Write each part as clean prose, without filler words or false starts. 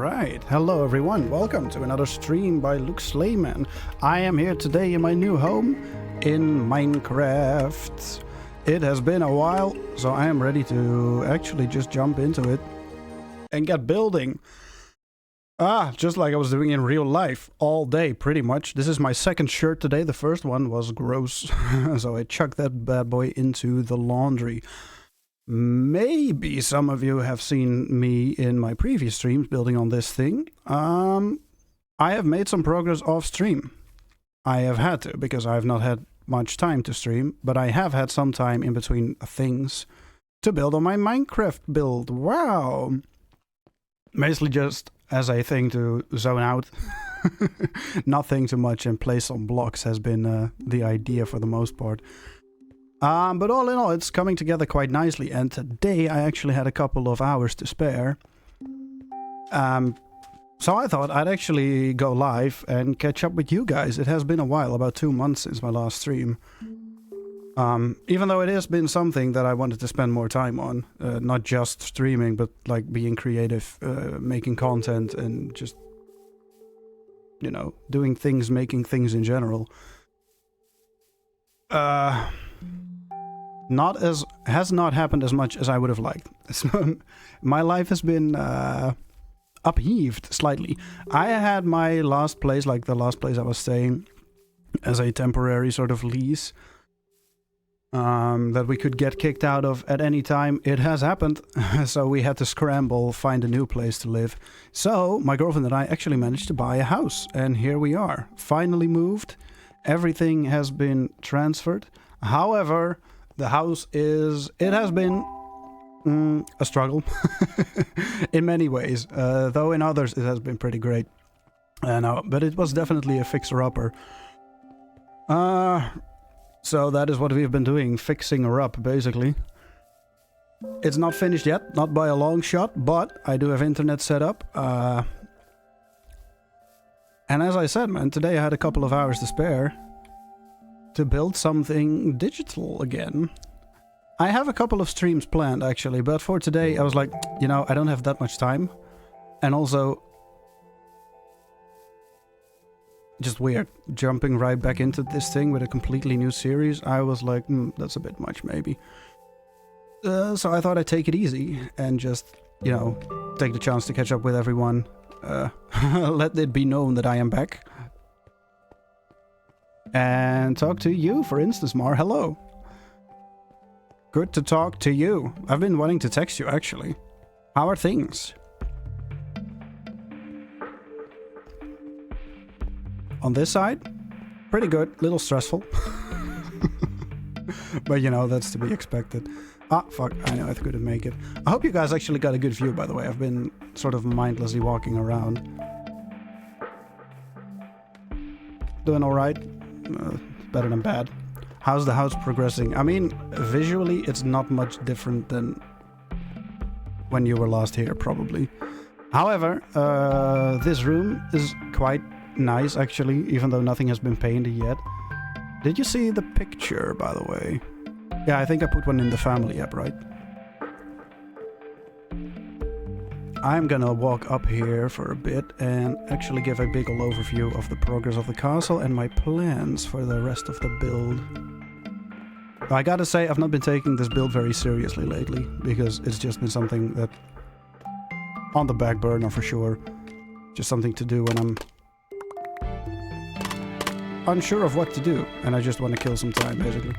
Alright, hello everyone, welcome to another stream by Luke Slayman. I am here today in my new home in Minecraft. It has been a while, so I am ready to actually just jump into it and get building. Just like I was doing in real life, all day pretty much. This is my second shirt today, the first one was gross, so I chucked that bad boy into the laundry. Maybe some of you have seen me in my previous streams building on this thing. I have made some progress off stream. I have had to, because I have not had much time to stream, but I have had some time in between things to build on my Minecraft build. Wow! Mostly just as a thing to zone out. Nothing too much and play some blocks has been the idea for the most part. But all in all, it's coming together quite nicely, and today I actually had a couple of hours to spare. So I thought I'd actually go live and catch up with you guys. It has been a while, about 2 months since my last stream. Even though it has been something that I wanted to spend more time on. Not just streaming, but like being creative, making content, and just, you know, doing things, making things in general. Has not happened as much as I would have liked. My life has been upheaved slightly. I had my last place, like the last place I was staying, as a temporary sort of lease that we could get kicked out of at any time. It has happened, so we had to scramble, find a new place to live. So my girlfriend and I actually managed to buy a house, and here we are, finally moved. Everything has been transferred. However, the house has been a struggle in many ways, though in others it has been pretty great. But it was definitely a fixer-upper. So that is what we've been doing, fixing her up, basically. It's not finished yet, not by a long shot, but I do have internet set up. And as I said, man, today I had a couple of hours to spare to build something digital again. I have a couple of streams planned, actually, but for today I was like, you know, I don't have that much time. And also, just weird, jumping right back into this thing with a completely new series. I was like, that's a bit much, maybe. So I thought I'd take it easy and just, you know, take the chance to catch up with everyone. Let it be known that I am back. And talk to you, for instance, Mar. Hello. Good to talk to you. I've been wanting to text you, actually. How are things? On this side, pretty good. Little stressful. But, you know, that's to be expected. Ah, fuck. I know I couldn't make it. I hope you guys actually got a good view, by the way. I've been sort of mindlessly walking around. Doing alright? Better than bad. How's the house progressing? I mean, visually it's not much different than when you were last here, probably. However, this room is quite nice, actually, even though nothing has been painted yet. Did you see the picture, by the way? Yeah, I think I put one in the family app, right? I'm gonna walk up here for a bit and actually give a big ol' overview of the progress of the castle and my plans for the rest of the build. I gotta say, I've not been taking this build very seriously lately, because it's just been something that on the back burner for sure. Just something to do when I'm unsure of what to do, and I just want to kill some time, basically.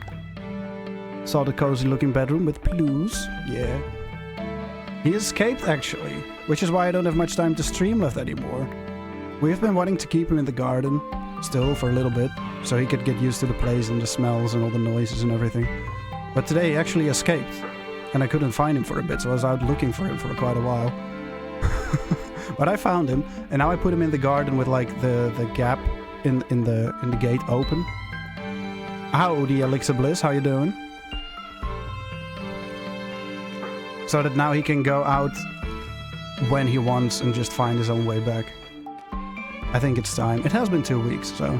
Saw the cozy looking bedroom with pillows. Yeah. He escaped, actually, which is why I don't have much time to stream left anymore. We've been wanting to keep him in the garden, still, for a little bit, so he could get used to the place and the smells and all the noises and everything. But today he actually escaped, and I couldn't find him for a bit, so I was out looking for him for quite a while. But I found him, and now I put him in the garden with, like, the gap in the gate open. Howdy, Elixir Bliss, how you doing? So that now he can go out when he wants and just find his own way back. I think it's time. It has been 2 weeks, so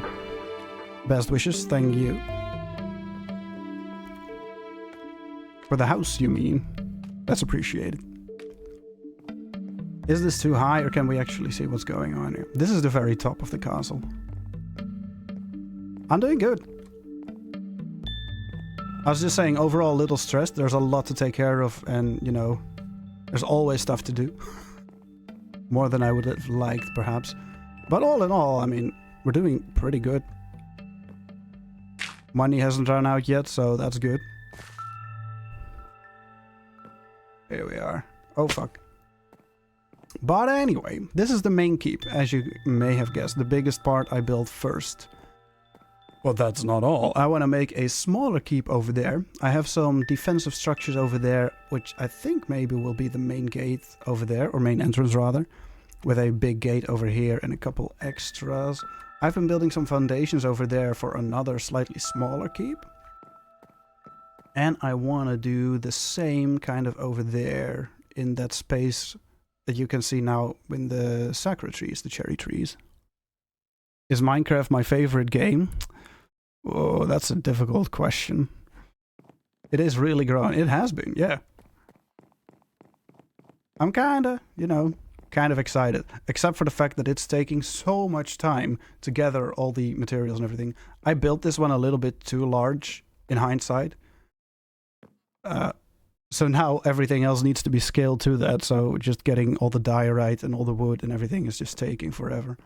best wishes, thank you. For the house, you mean? That's appreciated. Is this too high, or can we actually see what's going on here? This is the very top of the castle. I'm doing good. I was just saying, overall a little stressed. There's a lot to take care of, and, you know, there's always stuff to do. More than I would have liked, perhaps. But all in all, I mean, we're doing pretty good. Money hasn't run out yet, so that's good. Here we are. Oh, fuck. But anyway, this is the main keep, as you may have guessed. The biggest part I built first. Well, that's not all. I want to make a smaller keep over there. I have some defensive structures over there, which I think maybe will be the main gate over there, or main entrance rather, with a big gate over here and a couple extras. I've been building some foundations over there for another slightly smaller keep. And I want to do the same kind of over there in that space that you can see now in the sakura trees, the cherry trees. Is Minecraft my favorite game? Oh, that's a difficult question. It is really growing. It has been, yeah. I'm kinda, you know, kind of excited. Except for the fact that it's taking so much time to gather all the materials and everything. I built this one a little bit too large in hindsight. So now everything else needs to be scaled to that. So just getting all the diorite and all the wood and everything is just taking forever.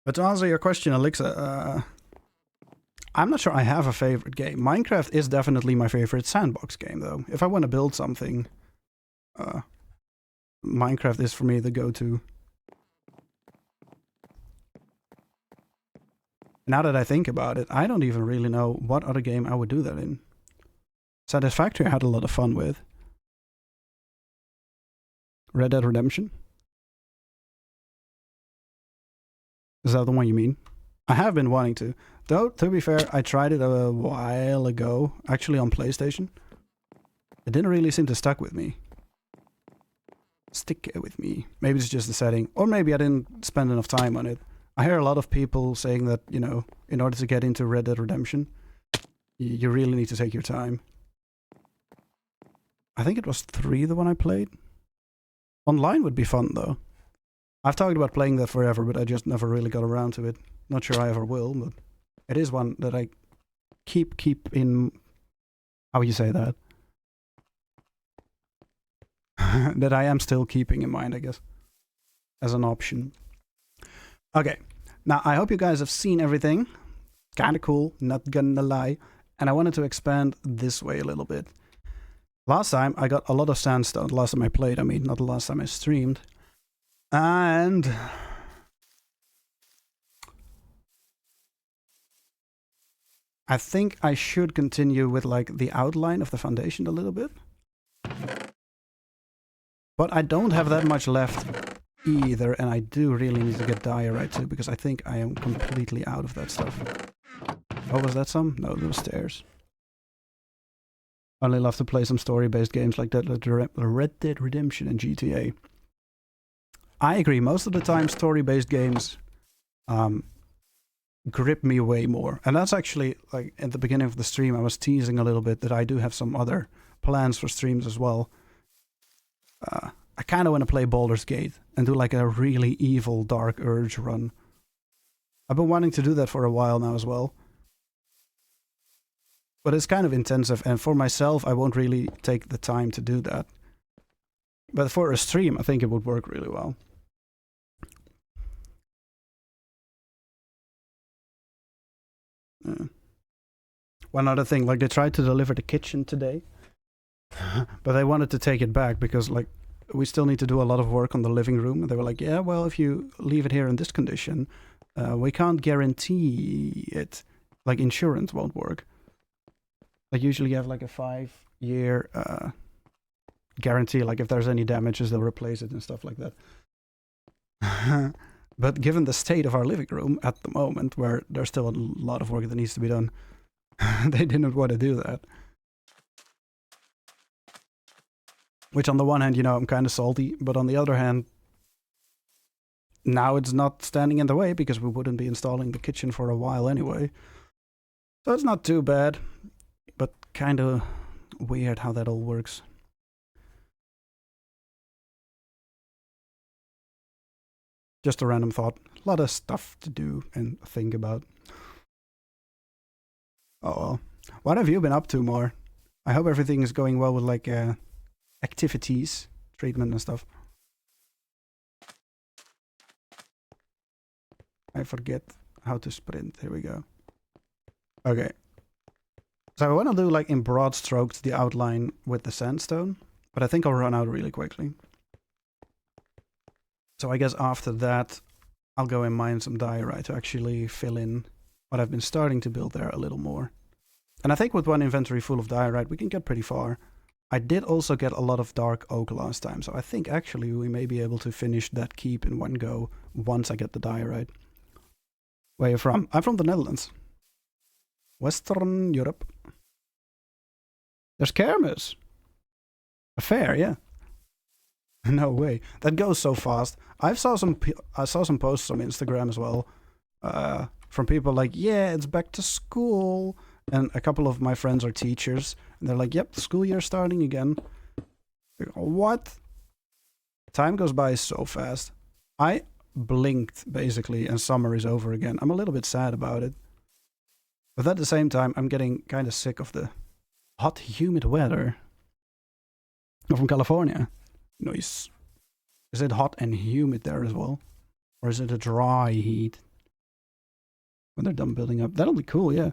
But to answer your question, Alexa, I'm not sure I have a favorite game. Minecraft is definitely my favorite sandbox game, though. If I want to build something, Minecraft is for me the go-to. Now that I think about it, I don't even really know what other game I would do that in. Satisfactory I had a lot of fun with. Red Dead Redemption? Is that the one you mean? I have been wanting to. Though, to be fair, I tried it a while ago, actually on PlayStation. It didn't really seem to stick with me. Maybe it's just the setting, or maybe I didn't spend enough time on it. I hear a lot of people saying that, you know, in order to get into Red Dead Redemption, you really need to take your time. I think it was 3 the one I played. Online would be fun, though. I've talked about playing that forever, but I just never really got around to it. Not sure I ever will, but it is one that I keep in... How would you say that? That I am still keeping in mind, I guess. As an option. Okay. Now, I hope you guys have seen everything. Kinda cool, not gonna lie. And I wanted to expand this way a little bit. Last time, I got a lot of sandstone. The last time I played, I mean, not the last time I streamed. And I think I should continue with like the outline of the foundation a little bit. But I don't have that much left either, and I do really need to get diorite too, because I think I am completely out of that stuff. Oh, was that some? No, those stairs. I only love to play some story-based games like that, like Red Dead Redemption and GTA. I agree, most of the time story-based games grip me way more. And that's actually, like, at the beginning of the stream, I was teasing a little bit that I do have some other plans for streams as well. I kind of want to play Baldur's Gate and do like a really evil Dark Urge run. I've been wanting to do that for a while now as well. But it's kind of intensive, and for myself, I won't really take the time to do that. But for a stream, I think it would work really well. One other thing, like they tried to deliver the kitchen today, but they wanted to take it back because like we still need to do a lot of work on the living room. And they were like, yeah, well, if you leave it here in this condition, we can't guarantee it. Like insurance won't work. Like usually you have like a 5-year guarantee, like if there's any damages, they'll replace it and stuff like that. But given the state of our living room at the moment, where there's still a lot of work that needs to be done, they didn't want to do that. Which on the one hand, you know, I'm kind of salty, but on the other hand, now it's not standing in the way because we wouldn't be installing the kitchen for a while anyway. So it's not too bad, but kind of weird how that all works. Just a random thought. A lot of stuff to do and think about. Oh well. What have you been up to more? I hope everything is going well with like activities, treatment and stuff. I forget how to sprint. Here we go. Okay. So I want to do like in broad strokes the outline with the sandstone, but I think I'll run out really quickly. So I guess after that, I'll go and mine some diorite to actually fill in what I've been starting to build there a little more. And I think with one inventory full of diorite, we can get pretty far. I did also get a lot of dark oak last time, so I think actually we may be able to finish that keep in one go once I get the diorite. Where are you from? I'm from the Netherlands. Western Europe. There's Kermis. A fair, yeah. No way. That goes so fast. I saw some posts on Instagram as well. From people like, yeah, it's back to school. And a couple of my friends are teachers. And they're like, yep, the school year's starting again. What? Time goes by so fast. I blinked, basically, and summer is over again. I'm a little bit sad about it. But at the same time, I'm getting kind of sick of the hot, humid weather. I'm from California. Nice. Is it hot and humid there as well? Or is it a dry heat? When they're done building up. That'll be cool, yeah.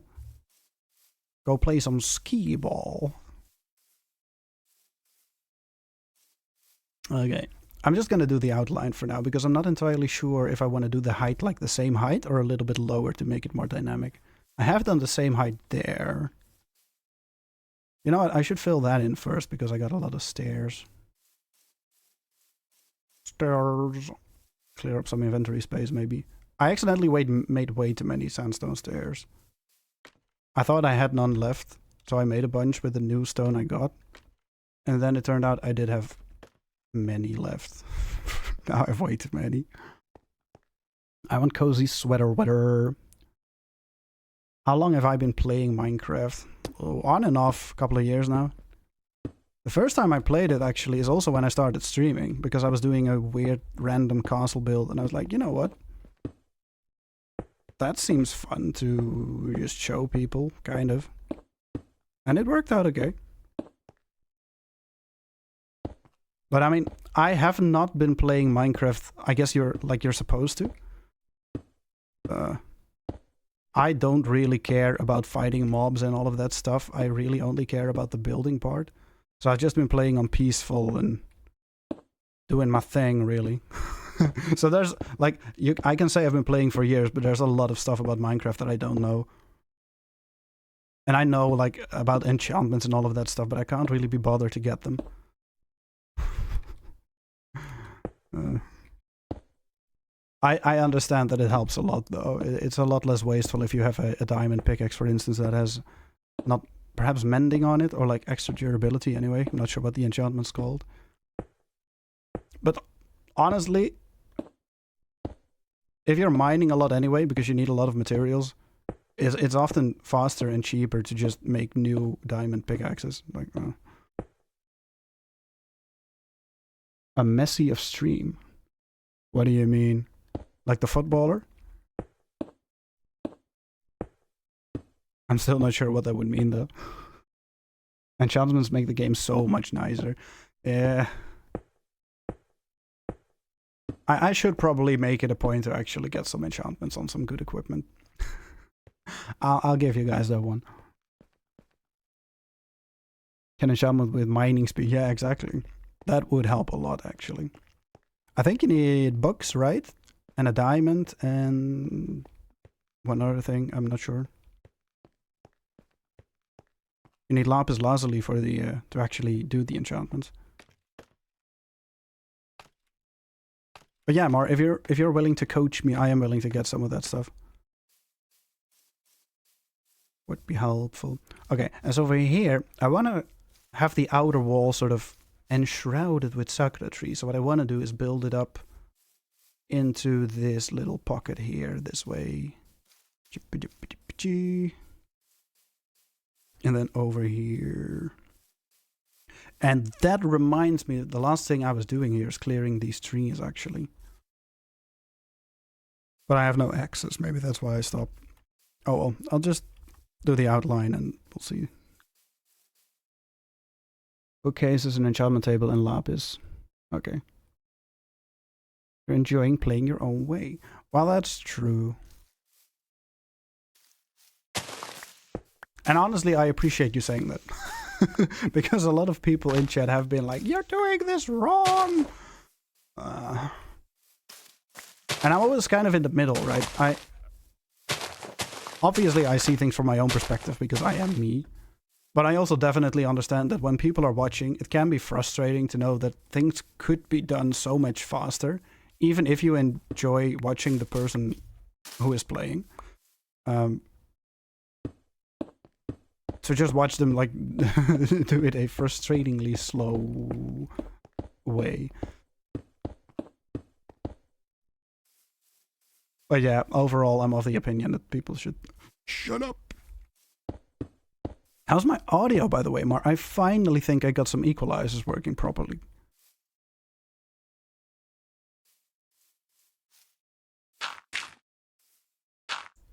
Go play some skee ball. Okay. I'm just going to do the outline for now because I'm not entirely sure if I want to do the height like the same height or a little bit lower to make it more dynamic. I have done the same height there. You know what? I should fill that in first because I got a lot of stairs. Stairs. Clear up some inventory space maybe. I accidentally made way too many sandstone stairs. I thought I had none left, so I made a bunch with the new stone I got. And then it turned out I did have many left. Now I have way too many. I want cozy sweater weather. How long have I been playing Minecraft? Oh, on and off, a couple of years now. The first time I played it actually is also when I started streaming, because I was doing a weird random castle build and I was like, you know what? That seems fun to just show people, kind of. And it worked out okay. But I mean, I have not been playing Minecraft. I guess you're supposed to. I don't really care about fighting mobs and all of that stuff. I really only care about the building part. So I've just been playing on peaceful and doing my thing, really. So there's, like, I can say I've been playing for years, but there's a lot of stuff about Minecraft that I don't know. And I know, like, about enchantments and all of that stuff, but I can't really be bothered to get them. I understand that it helps a lot, though. It's a lot less wasteful if you have a diamond pickaxe, for instance, that has not perhaps mending on it, or like extra durability anyway. I'm not sure what the enchantment's called. But honestly, if you're mining a lot anyway, because you need a lot of materials, it's often faster and cheaper to just make new diamond pickaxes. Like, a messy of stream. What do you mean? Like the footballer? I'm still not sure what that would mean, though. Enchantments make the game so much nicer. Yeah. I should probably make it a point to actually get some enchantments on some good equipment. I'll give you guys that one. Can enchantment with mining speed? Yeah, exactly. That would help a lot, actually. I think you need books, right? And a diamond and one other thing, I'm not sure. You need lapis lazuli for the to actually do the enchantments. But yeah, Mar, if you're willing to coach me, I am willing to get some of that stuff. Would be helpful. Okay, and so over here, I want to have the outer wall sort of enshrouded with sakura trees. So what I want to do is build it up into this little pocket here, this way. And then over here. And that reminds me, the last thing I was doing here is clearing these trees, actually. But I have no axes. Maybe that's why I stopped. Oh well, I'll just do the outline and we'll see. Bookcase is an enchantment table and lapis. Okay. You're enjoying playing your own way. Well, that's true. And honestly, I appreciate you saying that. Because a lot of people in chat have been like, you're doing this wrong! And I'm always kind of in the middle, right? Obviously, I see things from my own perspective because I am me. But I also definitely understand that when people are watching, it can be frustrating to know that things could be done so much faster, even if you enjoy watching the person who is playing. So just watch them like do it a frustratingly slow way. But yeah, overall, I'm of the opinion that people should shut up. How's my audio, by the way, Mar? I finally think I got some equalizers working properly.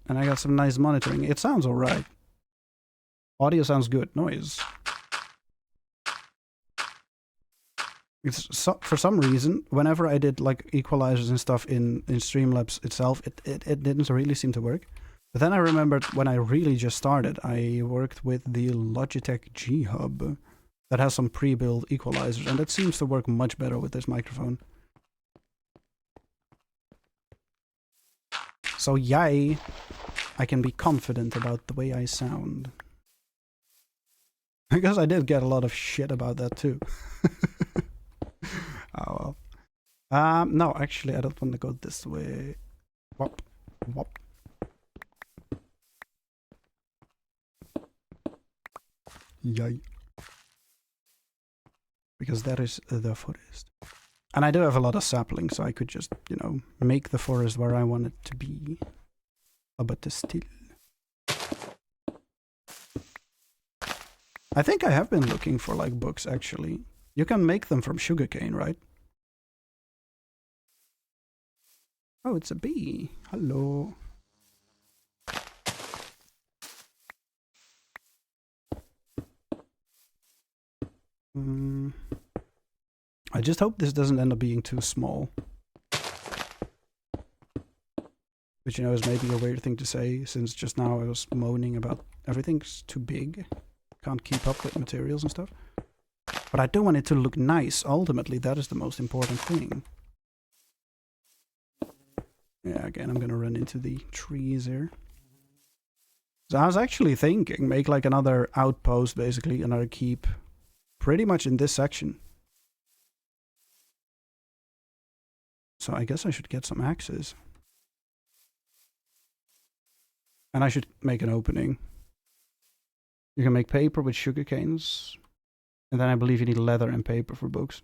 And I got some nice monitoring. It sounds alright. Audio sounds good. Noise. It's for some reason, whenever I did like equalizers and stuff in Streamlabs itself, it didn't really seem to work. But then I remembered when I really just started, I worked with the Logitech G Hub that has some pre-built equalizers, and it seems to work much better with this microphone. So yay, I can be confident about the way I sound. Because I did get a lot of shit about that too. Oh well. No, actually I don't want to go this way. Wop, wop. Yay. Because that is the forest. And I do have a lot of saplings, so I could just, you know, make the forest where I want it to be. But still. I think I have been looking for like books actually. You can make them from sugarcane, right? Oh, it's a bee. Hello. I just hope this doesn't end up being too small. Which, you know, is maybe a weird thing to say, since just now I was moaning about everything's too big. Can't keep up with materials and stuff. But I do want it to look nice. Ultimately, that is the most important thing. Yeah, again, I'm gonna run into the trees here. So I was actually thinking, make like another outpost, basically, another keep. Pretty much in this section. So I guess I should get some axes. And I should make an opening. You can make paper with sugar canes. And then I believe you need leather and paper for books.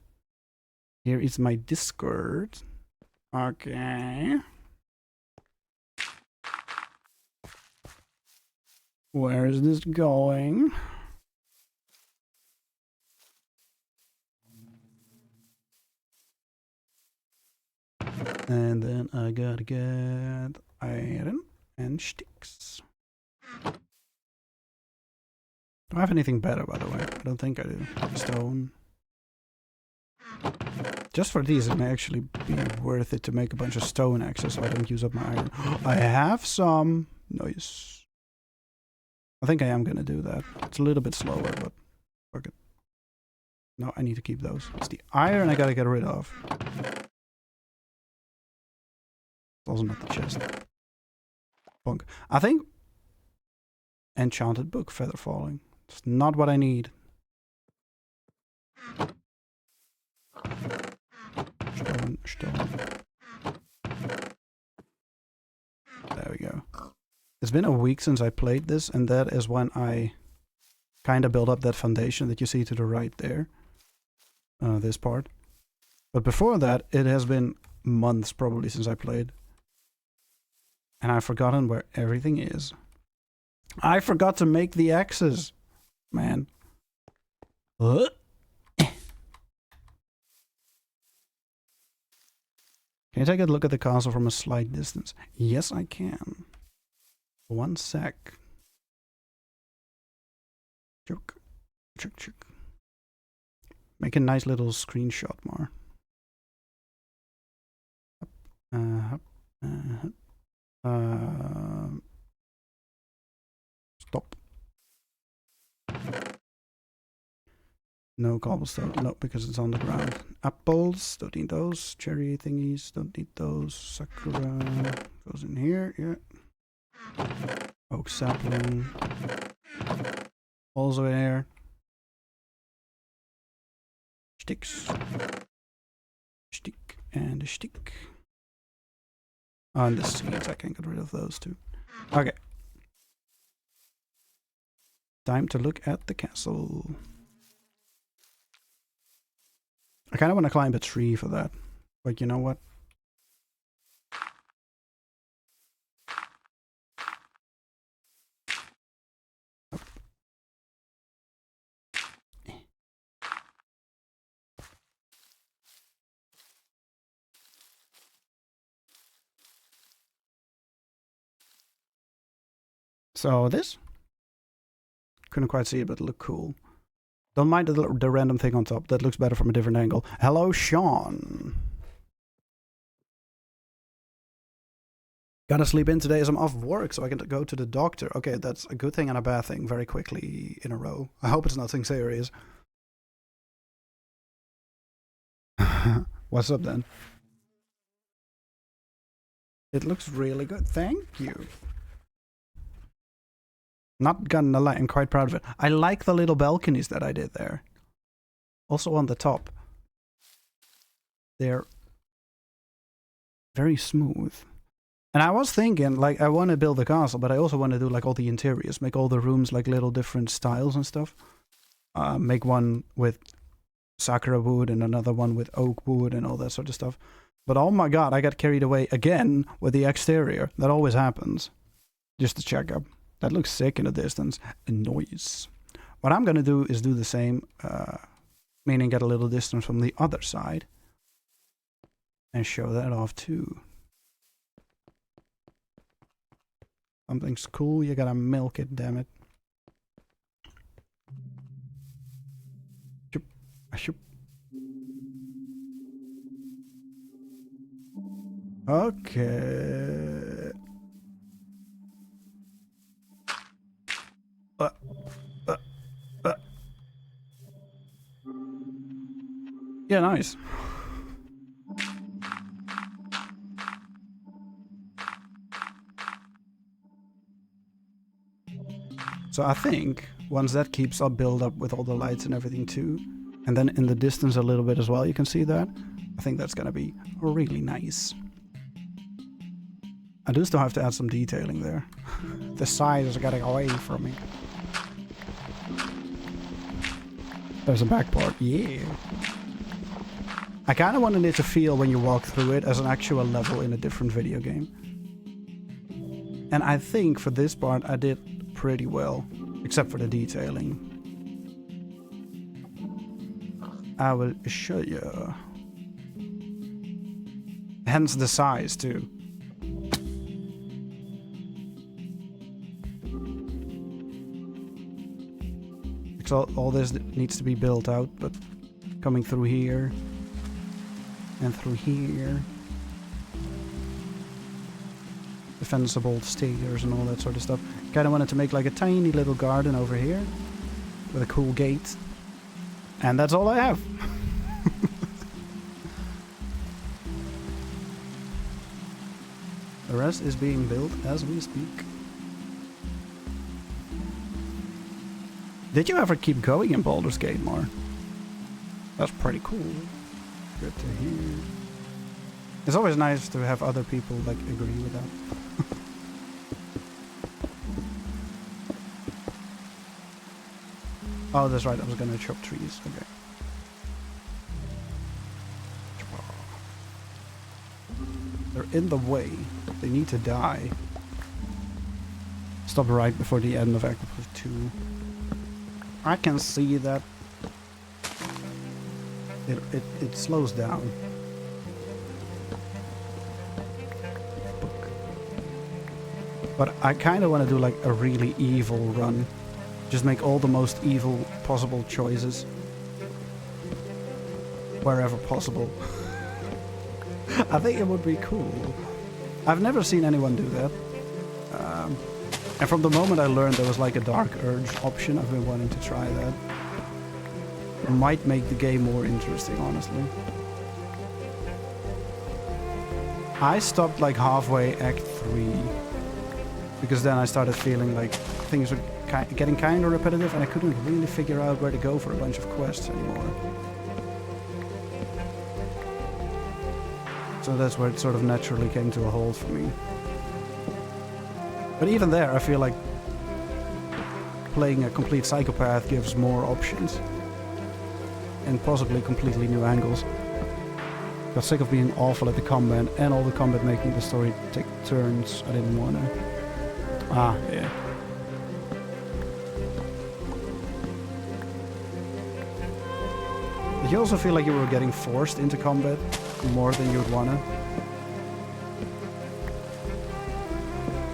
Here is my Discord. Okay. Where is this going? And then I gotta get iron and sticks. Do I have anything better, by the way? I don't think I do. Stone. Just for these, it may actually be worth it to make a bunch of stone axes so I don't use up my iron. I have some. Nice. I think I am gonna do that. It's a little bit slower, but fuck it. No, I need to keep those. It's the iron I gotta get rid of. Also not the chest. Punk. I think enchanted book, feather falling. It's not what I need. Stone, stone. There we go. It's been a week since I played this, and that is when I kind of built up that foundation that you see to the right there. This part. But before that, it has been months probably since I played. And I've forgotten where everything is. I forgot to make the axes. Man. Okay, Can you take a look at the castle from a slight distance? Yes, I can. 1 sec. Chook. Chook, chook. Make a nice little screenshot, Mar. Stop. No cobblestone. No, because it's on the ground. Apples. Don't need those. Cherry thingies. Don't need those. Sakura. Goes in here. Yeah. Oak sapling. Also in here. Sticks. Stick and a stick. Oh, and the seeds. I can get rid of those too. Okay. Time to look at the castle. I kind of want to climb a tree for that. But you know what? So this? Couldn't quite see it, but it looked cool. Don't mind the random thing on top. That looks better from a different angle. Hello, Sean. Gotta sleep in today as I'm off work, so I can go to the doctor. Okay, that's a good thing and a bad thing very quickly in a row. I hope it's nothing serious. What's up then? It looks really good. Thank you. Not gonna lie, I'm quite proud of it. I like the little balconies that I did there. Also on the top. They're very smooth. And I was thinking, like, I want to build a castle, but I also want to do, like, all the interiors. Make all the rooms, like, little different styles and stuff. Make one with sakura wood and another one with oak wood and all that sort of stuff. But oh my god, I got carried away again with the exterior. That always happens. Just to check up. That looks sick in the distance. A noise. What I'm going to do is do the same, meaning get a little distance from the other side. And show that off too. Something's cool, you gotta milk it, damn it. Shoop, shoop. Okay. Yeah, nice. So I think once that keeps up build up with all the lights and everything too, and then in the distance a little bit as well, you can see that. I think that's gonna be really nice. I do still have to add some detailing there. The side is getting away from me. There's a back part, yeah. I kind of wanted it to feel when you walk through it as an actual level in a different video game. And I think for this part I did pretty well, except for the detailing. I will show you. Hence the size too. So all this needs to be built out, but coming through here and through here. Defensible stairs and all that sort of stuff. Kind of wanted to make like a tiny little garden over here with a cool gate. And that's all I have. The rest is being built as we speak. Did you ever keep going in Baldur's Gate more? That's pretty cool. Good to hear. It's always nice to have other people like agree with that. Oh, that's right. I was gonna chop trees. Okay. They're in the way. They need to die. Stop right before the end of Act 2. I can see that it slows down. But I kind of want to do like a really evil run. Just make all the most evil possible choices. Wherever possible. I think it would be cool. I've never seen anyone do that. And from the moment I learned there was like a Dark Urge option, I've been wanting to try that. It might make the game more interesting, honestly. I stopped like halfway Act 3. Because then I started feeling like things were getting kind of repetitive and I couldn't really figure out where to go for a bunch of quests anymore. So that's where it sort of naturally came to a halt for me. But even there, I feel like playing a complete psychopath gives more options. And possibly completely new angles. Got sick of being awful at the combat and all the combat making the story take turns I didn't want to. Ah, yeah. Did you also feel like you were getting forced into combat more than you'd wanna?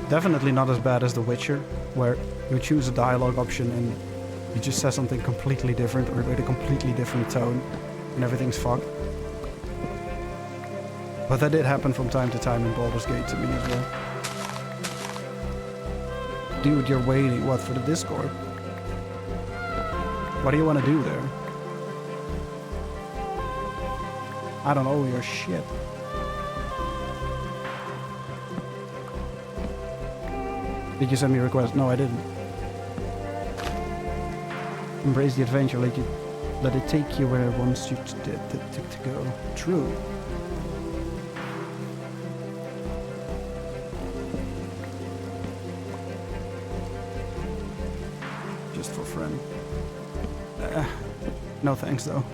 Definitely not as bad as The Witcher, where you choose a dialogue option and you just say something completely different or with a completely different tone and everything's fucked. But that did happen from time to time in Baldur's Gate to me as well. Dude, you're waiting, what, for the Discord? What do you want to do there? I don't know your shit. Did you send me a request? No, I didn't. Embrace the adventure, let it take you where it wants you to go. True. Just for friend. No thanks though.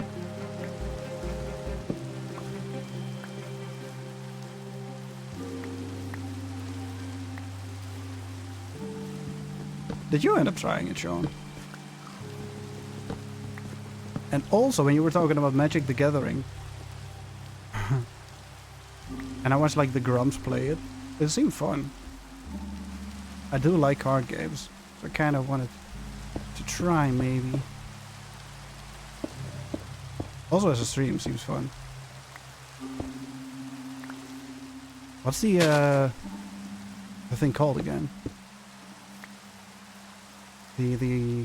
Did you end up trying it, Sean? And also, when you were talking about Magic the Gathering, and I watched like the Grumps play it, it seemed fun. I do like card games, so I kind of wanted to try maybe. Also as a stream seems fun. What's the thing called again? The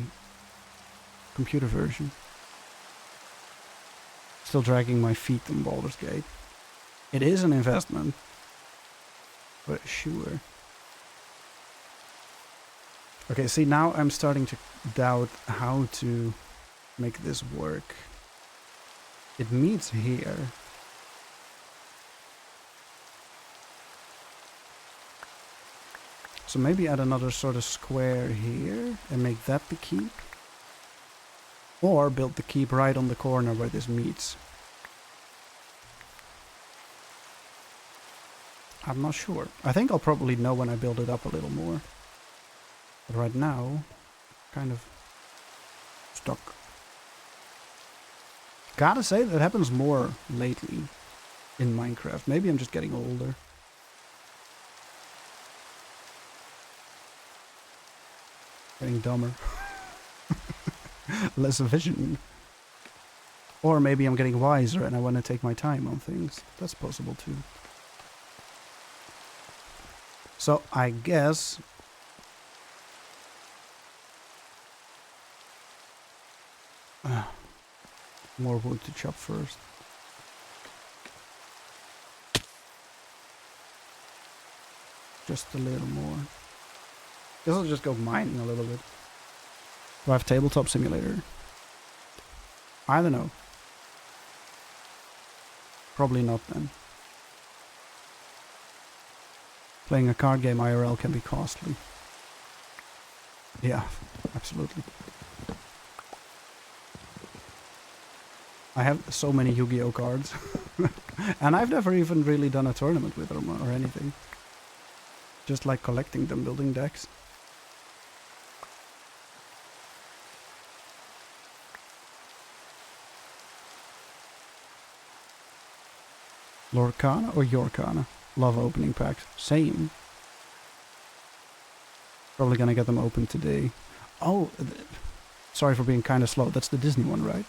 computer version. Still dragging my feet on Baldur's Gate. It is an investment, but sure. Okay, see, now I'm starting to doubt how to make this work. It meets here. So maybe add another sort of square here and make that the keep. Or build the keep right on the corner where this meets. I'm not sure. I think I'll probably know when I build it up a little more. But right now, kind of stuck. Gotta say, that happens more lately in Minecraft. Maybe I'm just getting older. Getting dumber. Less vision. Or maybe I'm getting wiser and I want to take my time on things. That's possible too. So I guess... more wood to chop first. Just a little more. Guess I'll just go mining a little bit. Do I have Tabletop Simulator? I don't know. Probably not then. Playing a card game IRL can be costly. Yeah, absolutely. I have so many Yu-Gi-Oh cards. And I've never even really done a tournament with them or anything. Just like collecting them, building decks. Lorcana or Yorcana? Love opening packs. Same. Probably gonna get them open today. Oh, sorry for being kind of slow. That's the Disney one, right?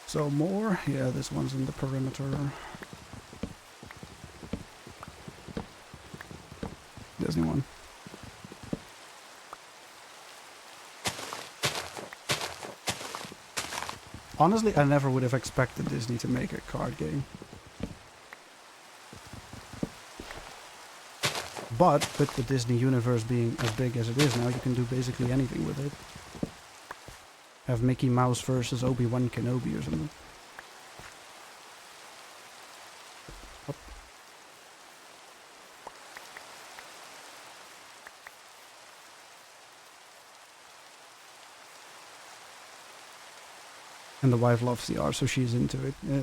So more? Yeah, this one's in the perimeter. Disney one. Honestly, I never would have expected Disney to make a card game. But with the Disney universe being as big as it is now, you can do basically anything with it. Have Mickey Mouse versus Obi-Wan Kenobi or something. Up. And the wife loves the art, so she's into it. Yeah.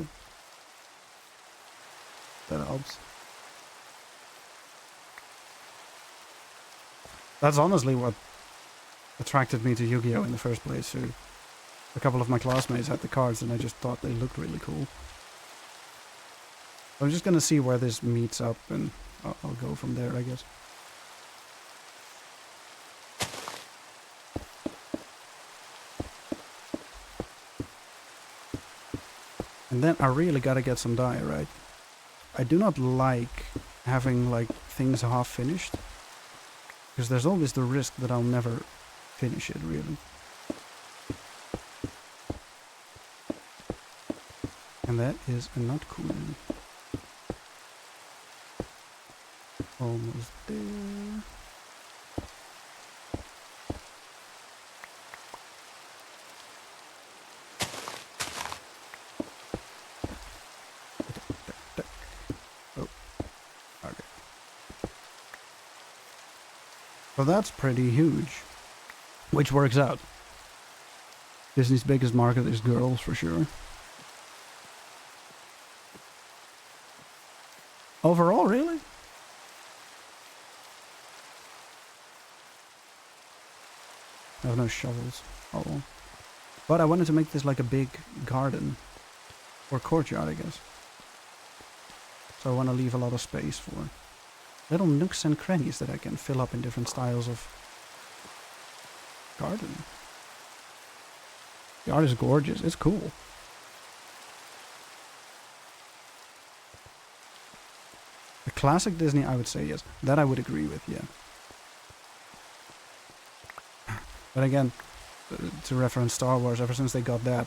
That helps. That's honestly what attracted me to Yu-Gi-Oh! In the first place. So a couple of my classmates had the cards and I just thought they looked really cool. I'm just gonna see where this meets up and I'll go from there, I guess. And then I really gotta get some dye, right? I do not like having like things half finished. Because there's always the risk that I'll never finish it, really. And that is not cool. Almost there. Oh, okay. So that's pretty huge. Which works out. Disney's biggest market is girls, for sure. Overall, really? I have no shovels. Oh well. But I wanted to make this like a big garden. Or courtyard, I guess. So I want to leave a lot of space for little nooks and crannies that I can fill up in different styles of garden. The art is gorgeous. It's cool. The classic Disney, I would say yes. That I would agree with, yeah. But again, to reference Star Wars, ever since they got that,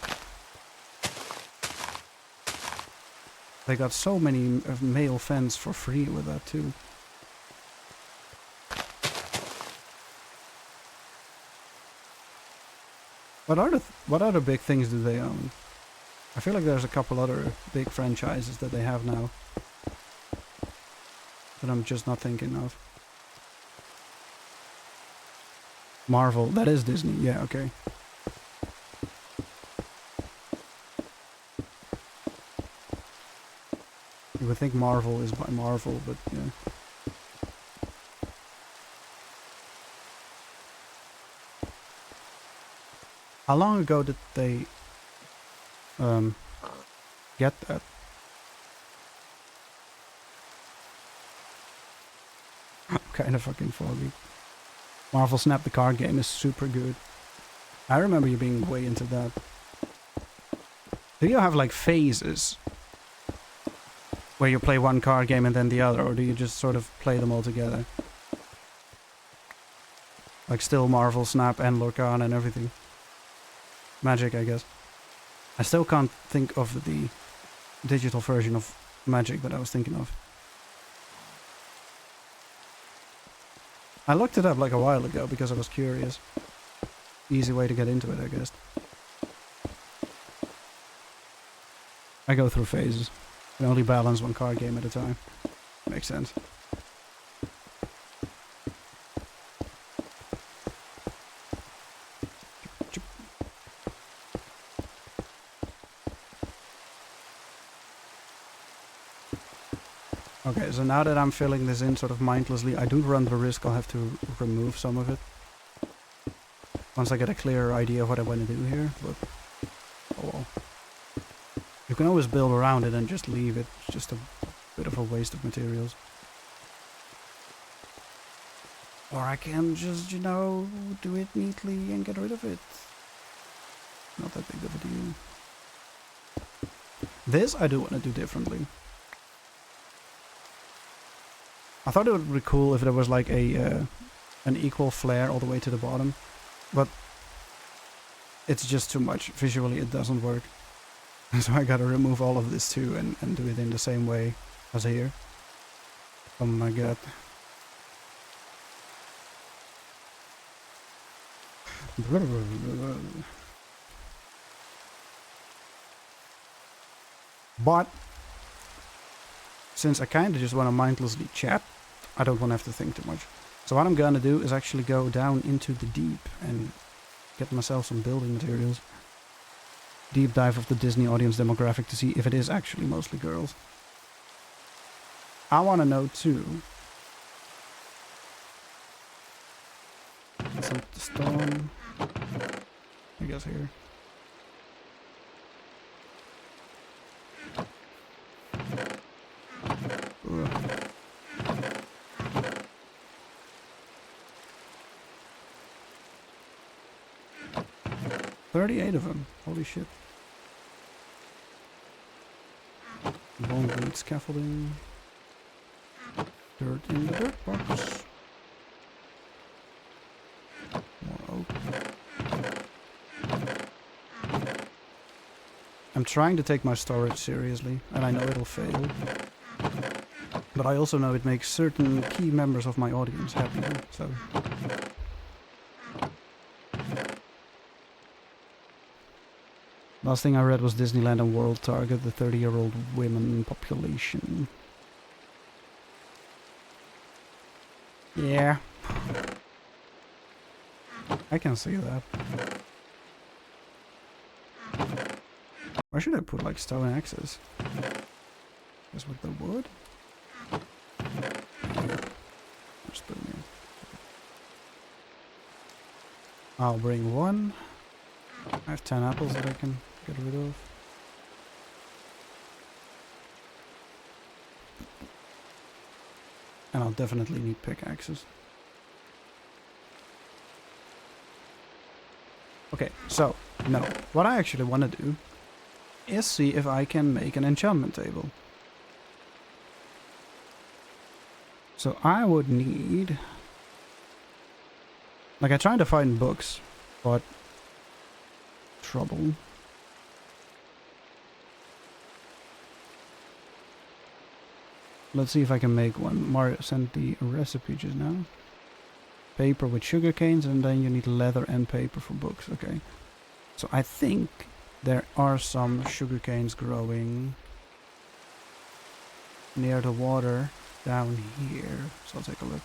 they got so many male fans for free with that too. What other big things do they own? I feel like there's a couple other big franchises that they have now that I'm just not thinking of. Marvel, that is Disney, yeah, okay. You would think Marvel is by Marvel, but yeah. How long ago did they get that? Kind of fucking foggy. Marvel Snap the card game is super good. I remember you being way into that. Do you have like phases where you play one card game and then the other, or do you just sort of play them all together? Like still Marvel Snap and Lorcan and everything. Magic, I guess. I still can't think of the digital version of Magic that I was thinking of. I looked it up like a while ago because I was curious. Easy way to get into it, I guess. I go through phases. I only balance one card game at a time. Makes sense. Okay, so now that I'm filling this in sort of mindlessly, I do run the risk I'll have to remove some of it. Once I get a clearer idea of what I want to do here, but oh well. You can always build around it and just leave it. It's just a bit of a waste of materials. Or I can just, you know, do it neatly and get rid of it. Not that big of a deal. This I do want to do differently. I thought it would be cool if there was like a an equal flare all the way to the bottom, but it's just too much. Visually it doesn't work. So I gotta remove all of this too and do it in the same way as here. Oh my god. But since I kinda just wanna mindlessly chat, I don't wanna have to think too much. So what I'm gonna do is actually go down into the deep and get myself some building materials. Deep dive of the Disney audience demographic to see if it is actually mostly girls. I want to know too. Some stone. I guess here. Ugh. 38 of them. Holy shit. Bone bleed scaffolding. Dirt in the dirt box. More oak. I'm trying to take my storage seriously, and I know it'll fail. But I also know it makes certain key members of my audience happy, so... Last thing I read was Disneyland and World target the 30-year-old women population. Yeah. I can see that. Why should I put like stone axes? Just with the wood? Just put them in. I'll bring one. I have 10 apples that I can get rid of. And I'll definitely need pickaxes. Okay, so, no. What I actually want to do is see if I can make an enchantment table. So I would need... Like, I tried to find books, but... trouble. Let's see if I can make one. Mario sent the recipe just now. Paper with sugar canes, and then you need leather and paper for books. Okay. So I think there are some sugar canes growing near the water down here. So I'll take a look.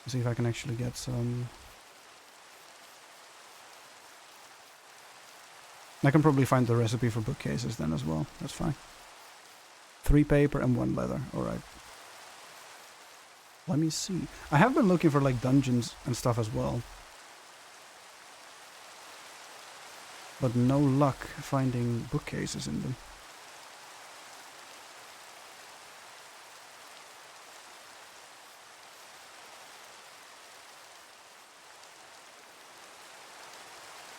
See if I can actually get some. I can probably find the recipe for bookcases then as well. That's fine. 3 paper and 1 leather. Alright. Let me see. I have been looking for like dungeons and stuff as well. But no luck finding bookcases in them.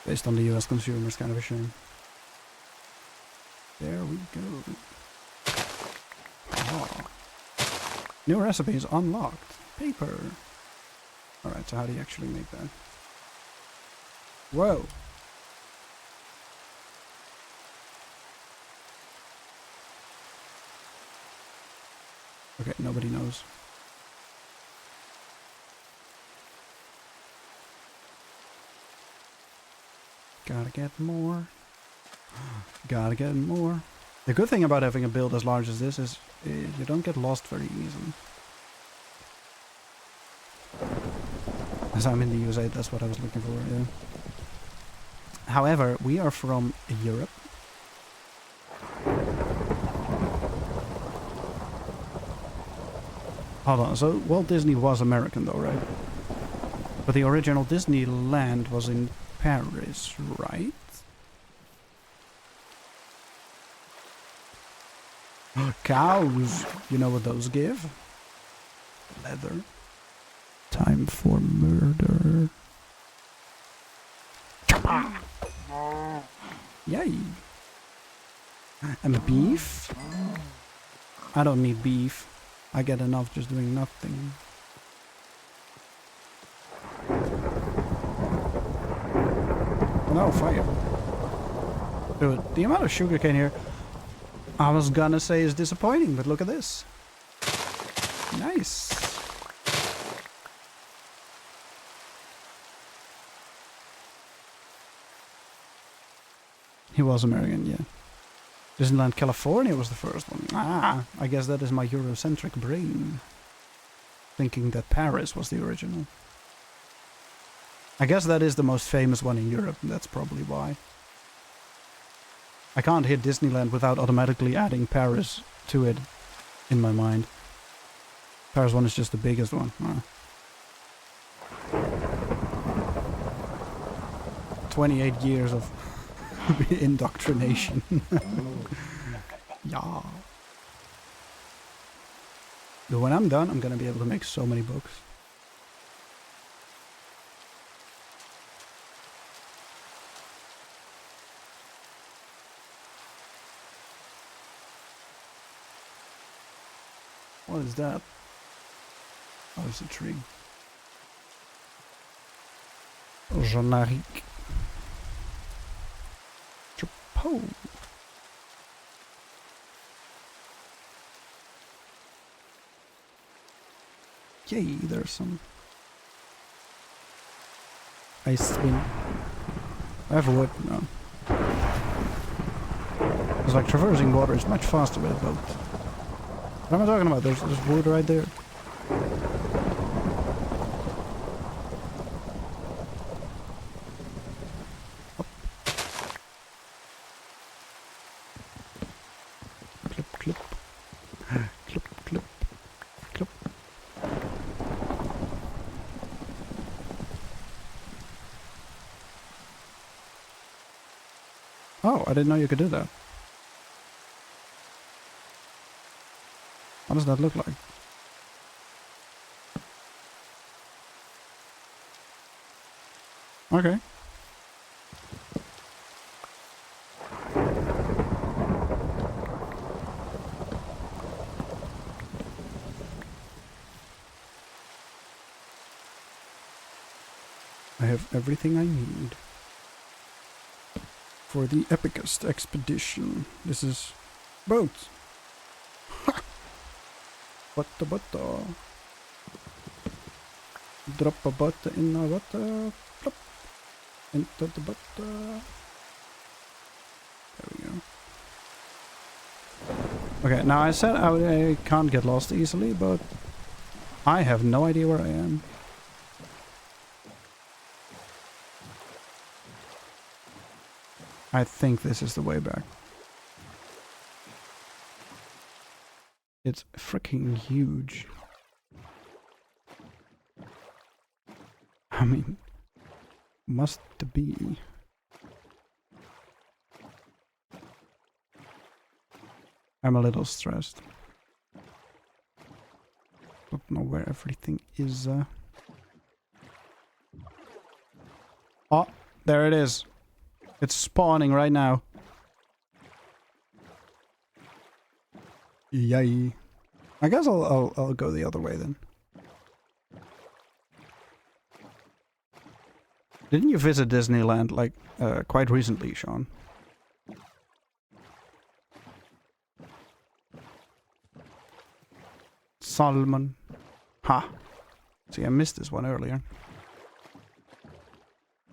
Based on the US consumers, kind of a shame. There we go. Oh. New recipes unlocked. Paper. Alright, so how do you actually make that? Whoa. Okay, nobody knows. Gotta get more. Gotta get more. The good thing about having a build as large as this is you don't get lost very easily. As I'm in the USA, that's what I was looking for, yeah. However, we are from Europe. Hold on, so Walt Disney was American though, right? But the original Disneyland was in Paris, right? Cows! You know what those give? Leather. Time for murder. Yay! And beef? I don't need beef. I get enough just doing nothing. No, fire. Dude, the amount of sugarcane here, I was gonna say is disappointing, but look at this. Nice. He was American, yeah. Disneyland California was the first one. Ah, I guess that is my Eurocentric brain. Thinking that Paris was the original. I guess that is the most famous one in Europe, and that's probably why. I can't hit Disneyland without automatically adding Paris to it in my mind. Paris one is just the biggest one. 28 years of indoctrination. Yeah. But when I'm done, I'm gonna be able to make so many books. What is that? Oh, it's a tree. Generique. Chapeau. Yay, there's some ice spin. I have wood now. It's like traversing water is much faster with a boat. What am I talking about? There's wood right there. Up. Clip, clip. Clip, clip. Clip. Oh, I didn't know you could do that. What does that look like? Okay. I have everything I need for the epicest expedition. This is boat. Butter. Drop a butter in the water. Plop. Into the butter. There we go. Okay, now I said I can't get lost easily, but I have no idea where I am. I think this is the way back. It's freaking huge. I mean, must be. I'm a little stressed. Don't know where everything is. Oh, there it is. It's spawning right now. Yay. I guess I'll go the other way then. Didn't you visit Disneyland like quite recently, Sean? Salmon. Ha. See, I missed this one earlier.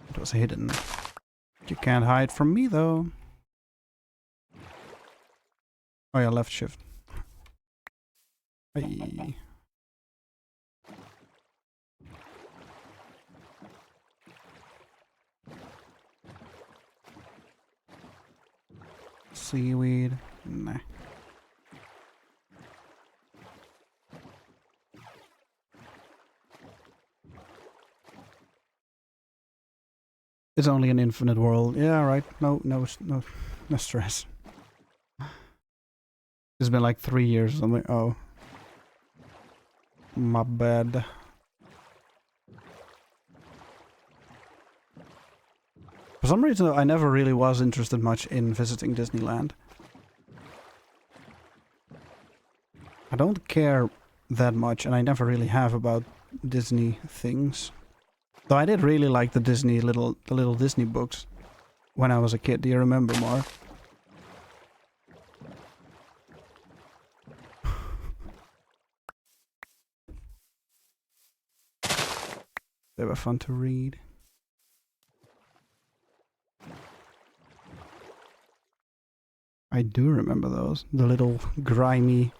It was hidden. You can't hide from me though. Oh yeah, left shift. Hey. Seaweed. Nah. It's only an infinite world. Yeah, right. No stress. It's been like 3 years or something. Oh. My bad. For some reason, I never really was interested much in visiting Disneyland. I don't care that much, and I never really have about Disney things. Though I did really like the little Disney books when I was a kid. Do you remember, Mark? They were fun to read. I do remember those. The little grimy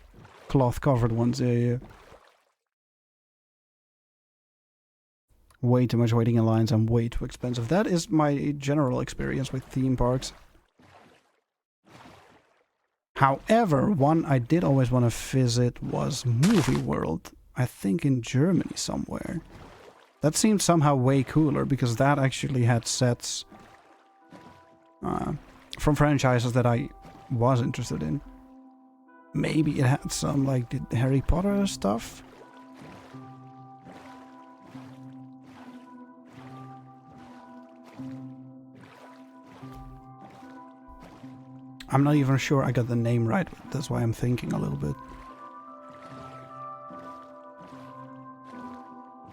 cloth-covered ones. Yeah. Way too much waiting in lines and way too expensive. That is my general experience with theme parks. However, one I did always want to visit was Movie World. I think in Germany somewhere. That seemed somehow way cooler because that actually had sets from franchises that I was interested in. Maybe it had some like the Harry Potter stuff. I'm not even sure I got the name right. That's why I'm thinking a little bit.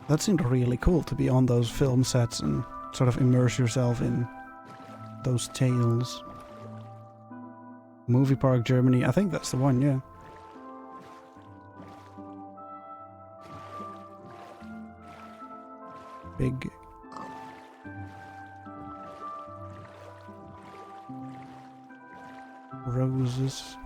That seemed really cool to be on those film sets and sort of immerse yourself in those tales. Movie Park Germany, I think that's the one, yeah. Big. Roses.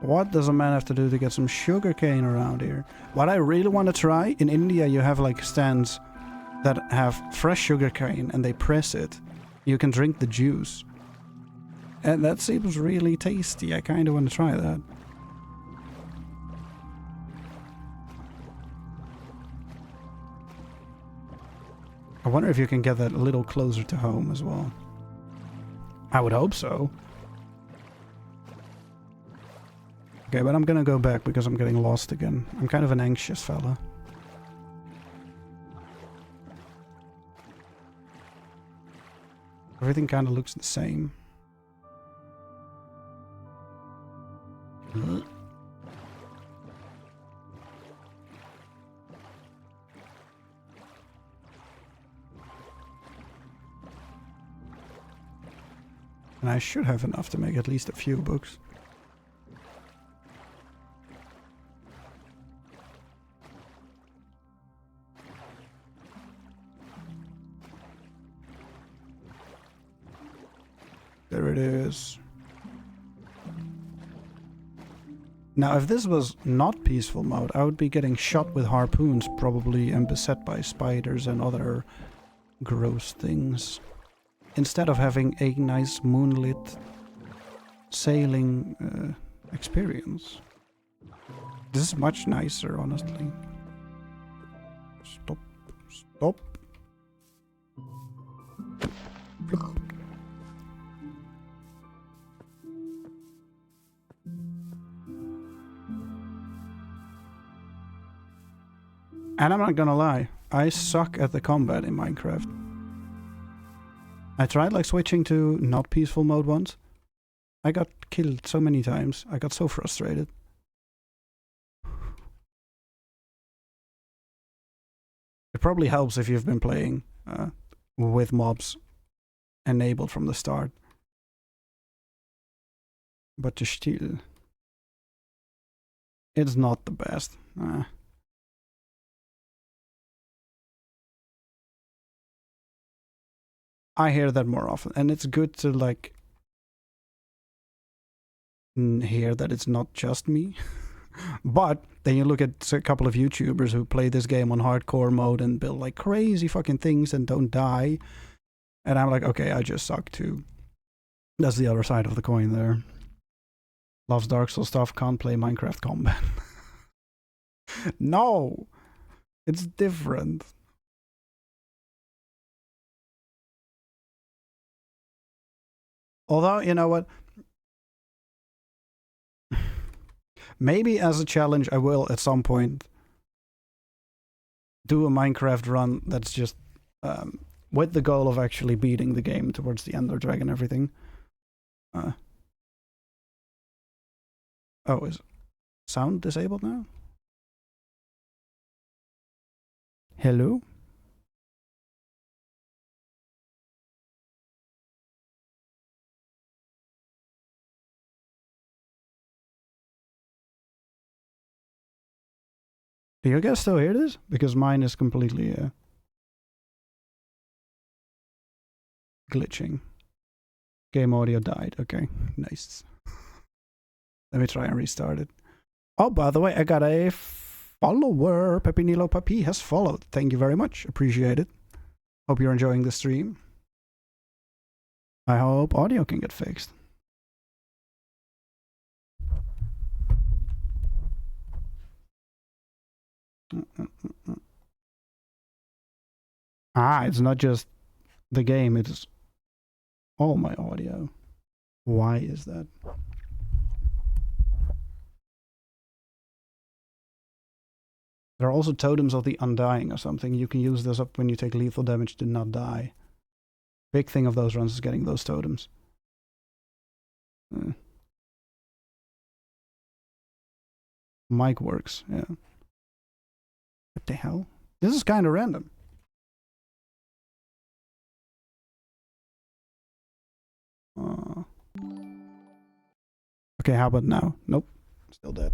What does a man have to do to get some sugarcane around here? What I really want to try, in India you have like stands that have fresh sugarcane and they press it. You can drink the juice. And that seems really tasty. I kind of want to try that. I wonder if you can get that a little closer to home as well. I would hope so. Okay, but I'm gonna go back because I'm getting lost again. I'm kind of an anxious fella. Everything kind of looks the same. And I should have enough to make at least a few books. There it is. Now, if this was not peaceful mode, I would be getting shot with harpoons probably and beset by spiders and other gross things. Instead of having a nice moonlit sailing experience. This is much nicer, honestly. Stop. Stop. And I'm not gonna lie, I suck at the combat in Minecraft. I tried like switching to not peaceful mode once. I got killed so many times. I got so frustrated. It probably helps if you've been playing with mobs enabled from the start. But still, it's not the best. I hear that more often, and it's good to like hear that it's not just me. But then you look at a couple of YouTubers who play this game on hardcore mode and build like crazy fucking things and don't die. And I'm like, okay, I just suck too. That's the other side of the coin there. Loves Dark Souls stuff, can't play Minecraft combat. No! It's different. Although, you know what? Maybe as a challenge, I will at some point do a Minecraft run that's just with the goal of actually beating the game towards the Ender Dragon and everything. Oh, is sound disabled now? Hello? Do you guys still hear this? Because mine is completely glitching. Game audio died. Okay, nice. Let me try and restart it. Oh, by the way, I got a follower. Pepinilo Papi has followed. Thank you very much. Appreciate it. Hope you're enjoying the stream. I hope audio can get fixed. Ah, it's not just the game, it's all my audio. Why is that? There are also totems of the undying or something. You can use those up when you take lethal damage to not die. Big thing of those runs is getting those totems. Mic works, yeah. What the hell? This is kind of random. Okay, how about now? Nope, still dead.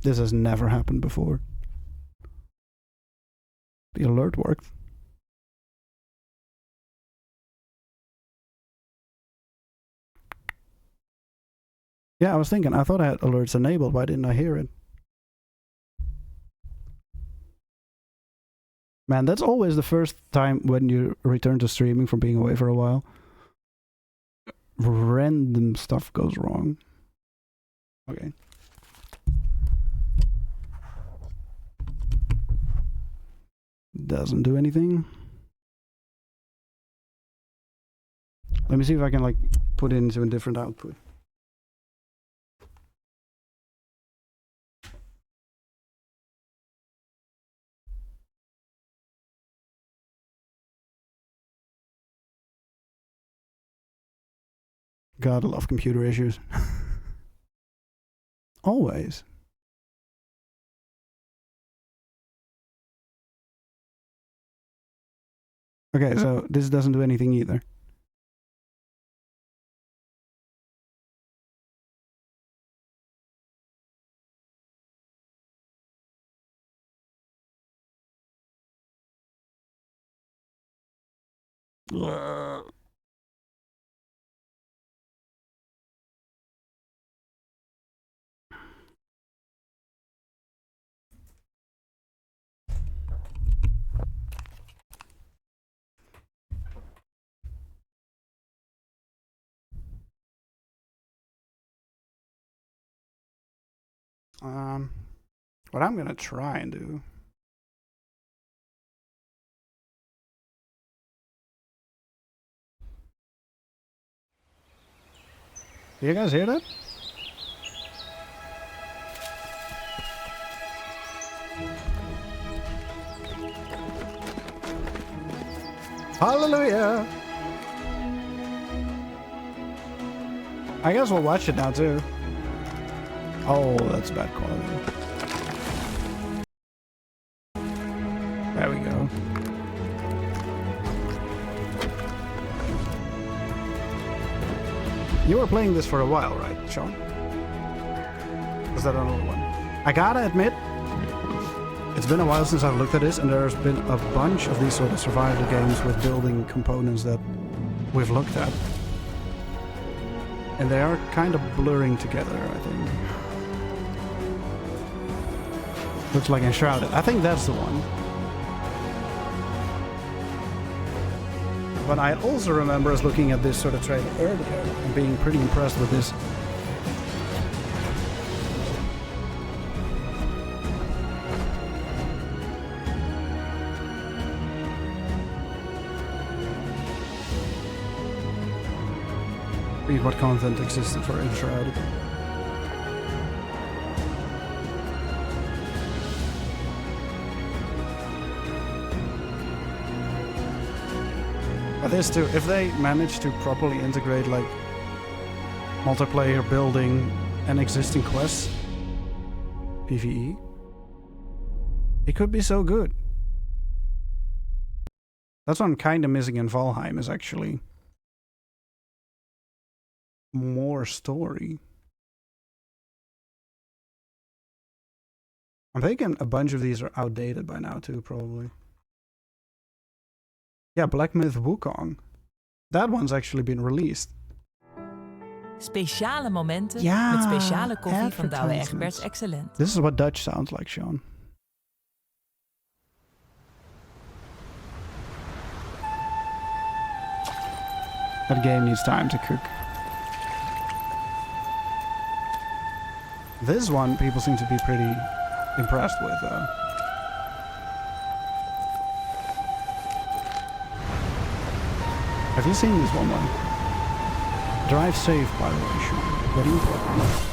This has never happened before. The alert worked. Yeah, I was thinking, I thought I had alerts enabled, why didn't I hear it? Man, that's always the first time when you return to streaming from being away for a while. Random stuff goes wrong. Okay. Doesn't do anything. Let me see if I can like put it into a different output. God, I love computer issues. Always. Okay, so this doesn't do anything either. What I'm gonna try and do. Do you guys hear that? Hallelujah! I guess we'll watch it now too. Oh, that's bad quality. There we go. You were playing this for a while, right, Sean? Was that another one? I gotta admit, it's been a while since I've looked at this, and there's been a bunch of these sort of survival games with building components that we've looked at. And they are kind of blurring together, I think. Looks like Enshrouded. I think that's the one. But I also remember us looking at this sort of trailer earlier and being pretty impressed with this. Read what content existed for Enshrouded. But this too, if they manage to properly integrate like multiplayer building and existing quests, PvE, it could be so good. That's what I'm kind of missing in Valheim, is actually more story. I'm thinking a bunch of these are outdated by now too, probably. Yeah, Black Myth Wukong. That one's actually been released. Speciale momenten Ja, met speciale koffie van Douwe advertisements. Egberts Excellent. This is what Dutch sounds like, Sean. That game needs time to cook. This one people seem to be pretty impressed with, though. Have you seen this one? Drive safe, by the way, Sean. Very important.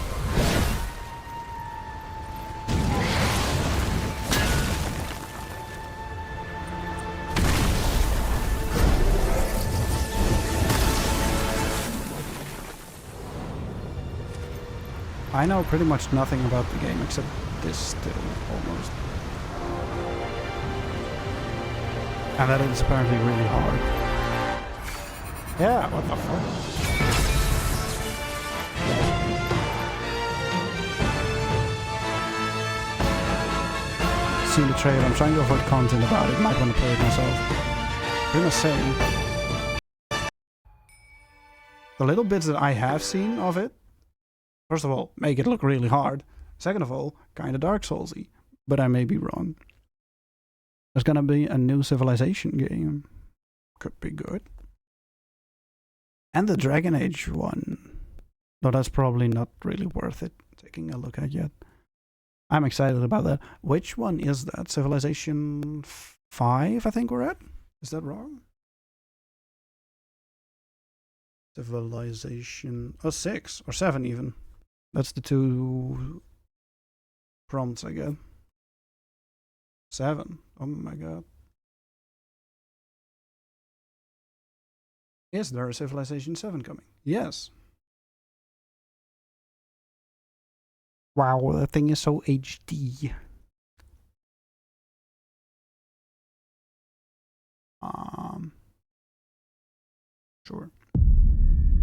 I know pretty much nothing about the game except this still, almost. And that it's apparently really hard. Yeah, what the fuck? Seen the trailer, I'm trying to avoid content about it, might want to play it myself. I'm gonna say, the little bits that I have seen of it, first of all, make it look really hard. Second of all, kinda Dark Soulsy. But I may be wrong. There's gonna be a new Civilization game. Could be good. And the Dragon Age one. Though that's probably not really worth it taking a look at yet. I'm excited about that. Which one is that? Civilization 5, I think we're at? Is that wrong? Civilization... Oh, 6 or 7 even. That's the two prompts I get. 7. Oh my god. Is there a Civilization 7 coming? Yes. Wow, that thing is so HD. Sure.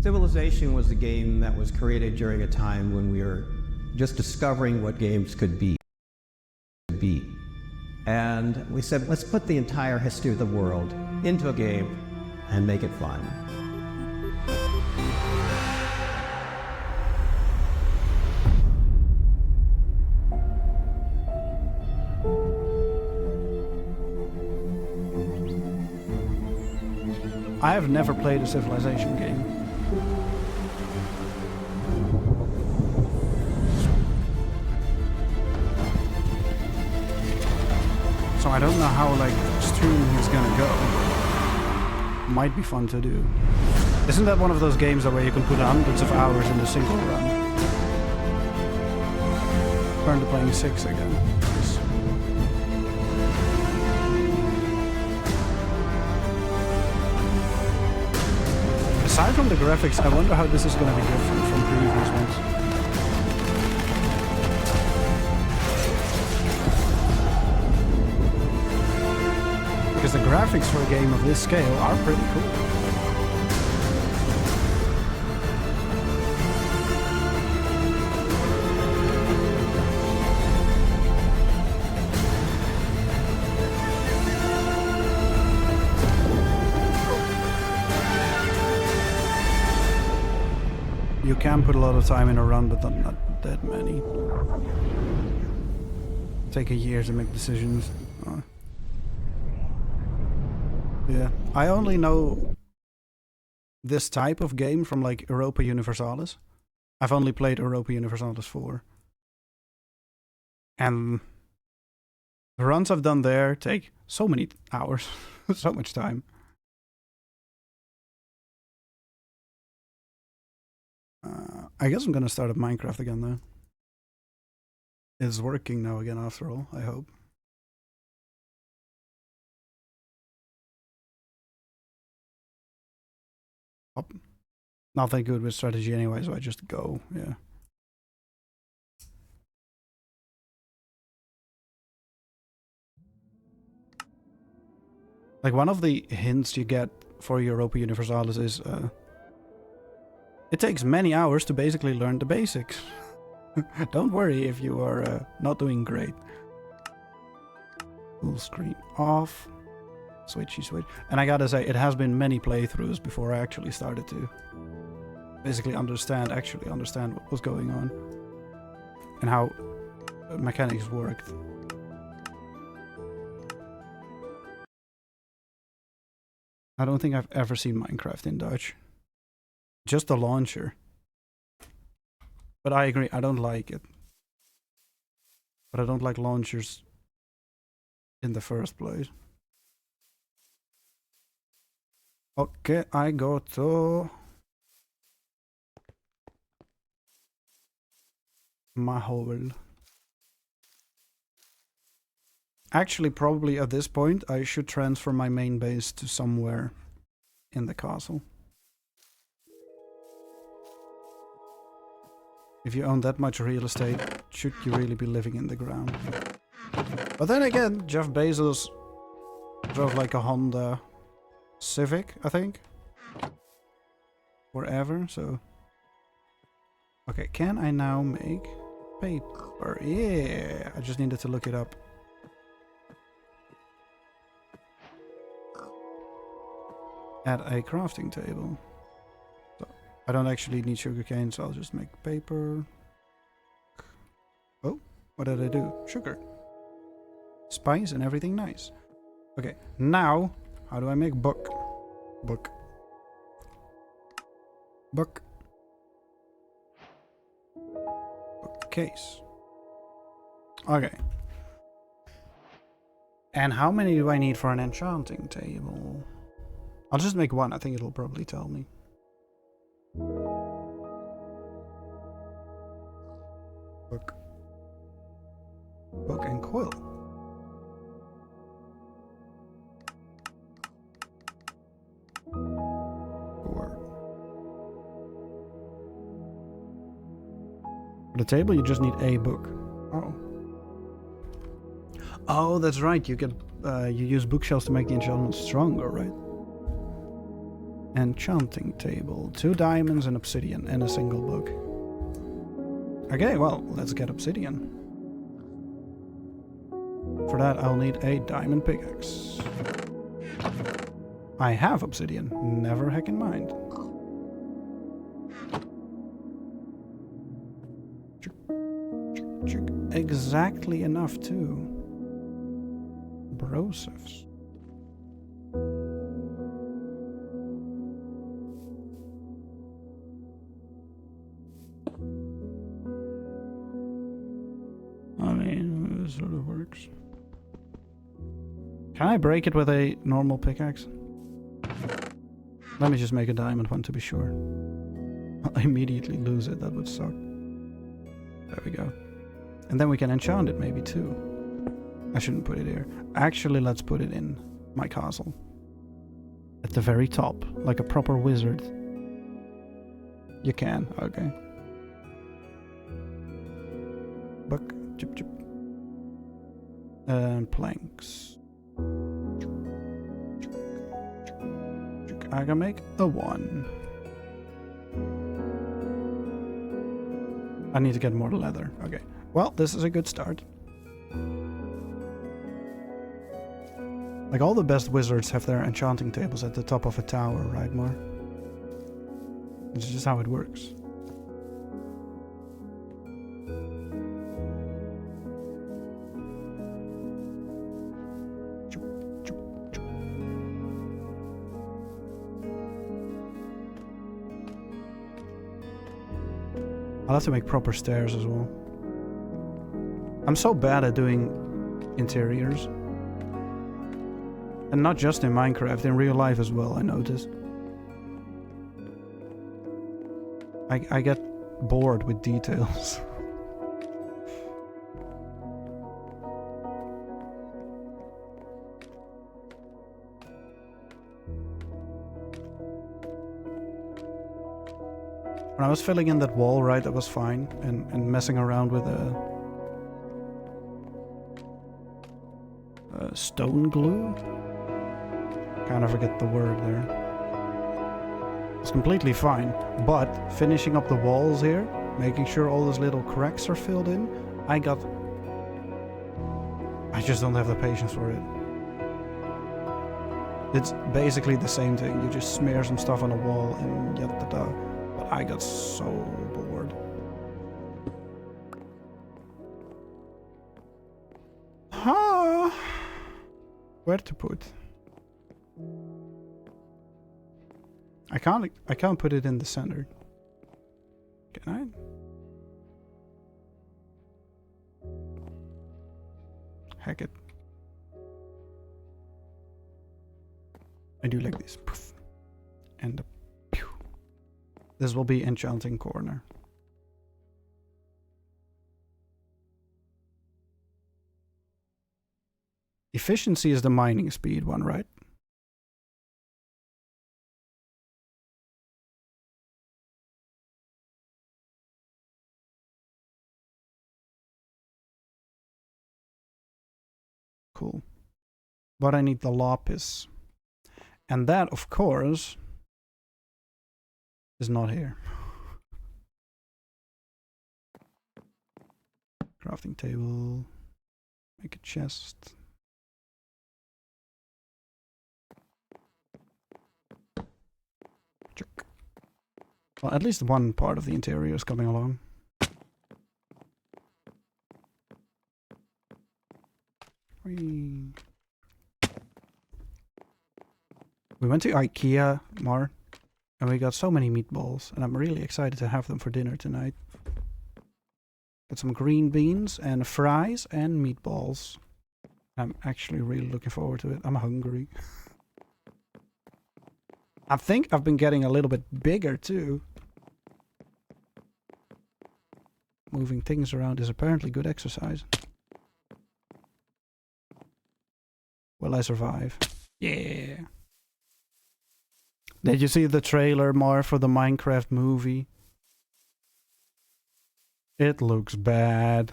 Civilization was a game that was created during a time when we were just discovering what games could be. And we said, let's put the entire history of the world into a game and make it fun. I have never played a Civilization game. So I don't know how like streaming is gonna go. Might be fun to do. Isn't that one of those games where you can put hundreds of hours in a single run? Currently playing 6 again. Aside from the graphics, I wonder how this is going to be different from previous ones. Because the graphics for a game of this scale are pretty cool. You can put a lot of time in a run, but not that many. Take a year to make decisions. Yeah, I only know this type of game from like Europa Universalis. I've only played Europa Universalis 4. And the runs I've done there take so many hours, so much time. I guess I'm gonna start up Minecraft again though. It's working now again after all, I hope. Oh, nothing good with strategy anyway, so I just go, yeah. Like one of the hints you get for Europa Universalis is it takes many hours to basically learn the basics. Don't worry if you are not doing great. Full screen off. Switchy switch. And I gotta say, it has been many playthroughs before I actually started to basically actually understand what was going on. And how mechanics worked. I don't think I've ever seen Minecraft in Dutch. Just the launcher. But I agree, I don't like it. But I don't like launchers in the first place. Okay, I go to my hole. Actually, probably at this point, I should transfer my main base to somewhere in the castle. If you own that much real estate, should you really be living in the ground? But then again, Jeff Bezos drove like a Honda Civic, I think. Forever, so... Okay, can I now make paper? Yeah, I just needed to look it up. Add a crafting table. So I don't actually need sugarcane, so I'll just make paper. Oh, what did I do? Sugar. Spice and everything nice. Okay, now, how do I make book? Book. Book. Bookcase. Okay. And how many do I need for an enchanting table? I'll just make one, I think it'll probably tell me. Book. Book and quill. For the table, you just need a book. Oh. Oh, that's right. You get you use bookshelves to make the enchantment stronger, right? Enchanting table. 2 diamonds and obsidian and a single book. Okay, well, let's get obsidian. For that, I'll need a diamond pickaxe. I have obsidian. Never heckin' mind. Exactly enough too. Brosifs. I mean, this sort of works. Can I break it with a normal pickaxe? Let me just make a diamond one to be sure. I'll immediately lose it, that would suck. There we go. And then we can enchant it maybe too. I shouldn't put it here. Actually, let's put it in my castle. At the very top, like a proper wizard. You can, okay. Book, chip chip. And planks. I can make a 1. I need to get more leather. Okay. Well, this is a good start. Like all the best wizards have their enchanting tables at the top of a tower, right, Mar? It's just how it works. I'll have to make proper stairs as well. I'm so bad at doing interiors. And not just in Minecraft, in real life as well, I noticed. I get bored with details. When I was filling in that wall, right, that was fine, and messing around with stone glue? Kind of forget the word there. It's completely fine, but finishing up the walls here, making sure all those little cracks are filled in, I just don't have the patience for it. It's basically the same thing, you just smear some stuff on a wall and yada. But I got so bored. Huh? Where to put? I can't put it in the center. Can I? Heck it. I do like this. Poof. And a pew. This will be enchanting corner. Efficiency is the mining speed one, right? Cool. But I need the lapis. And that, of course, is not here. Crafting table. Make a chest. Check. Well, at least one part of the interior is coming along. We went to IKEA, Mar, and we got so many meatballs, and I'm really excited to have them for dinner tonight. Got some green beans and fries and meatballs. I'm actually really looking forward to it. I'm hungry. I think I've been getting a little bit bigger too. Moving things around is apparently good exercise. Will I survive? Yeah. Did you see the trailer, Mar, for the Minecraft movie? It looks bad.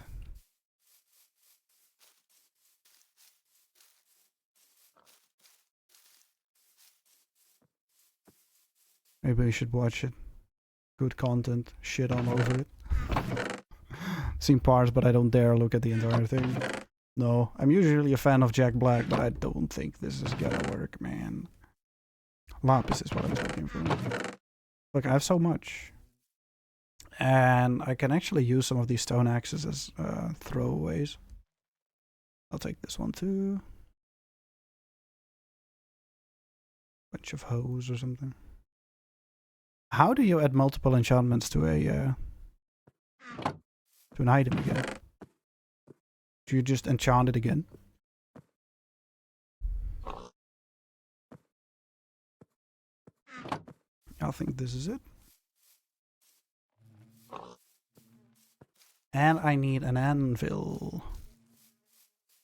Maybe we should watch it. Good content. Shit all over it. Seen parts, but I don't dare look at the entire thing. No, I'm usually a fan of Jack Black, but I don't think this is gonna work, man. Lapis is what I was looking for. Look, I have so much. And I can actually use some of these stone axes as throwaways. I'll take this one too. Bunch of hose or something. How do you add multiple enchantments to a to an item again? Do you just enchant it again? I think this is it. And I need an anvil.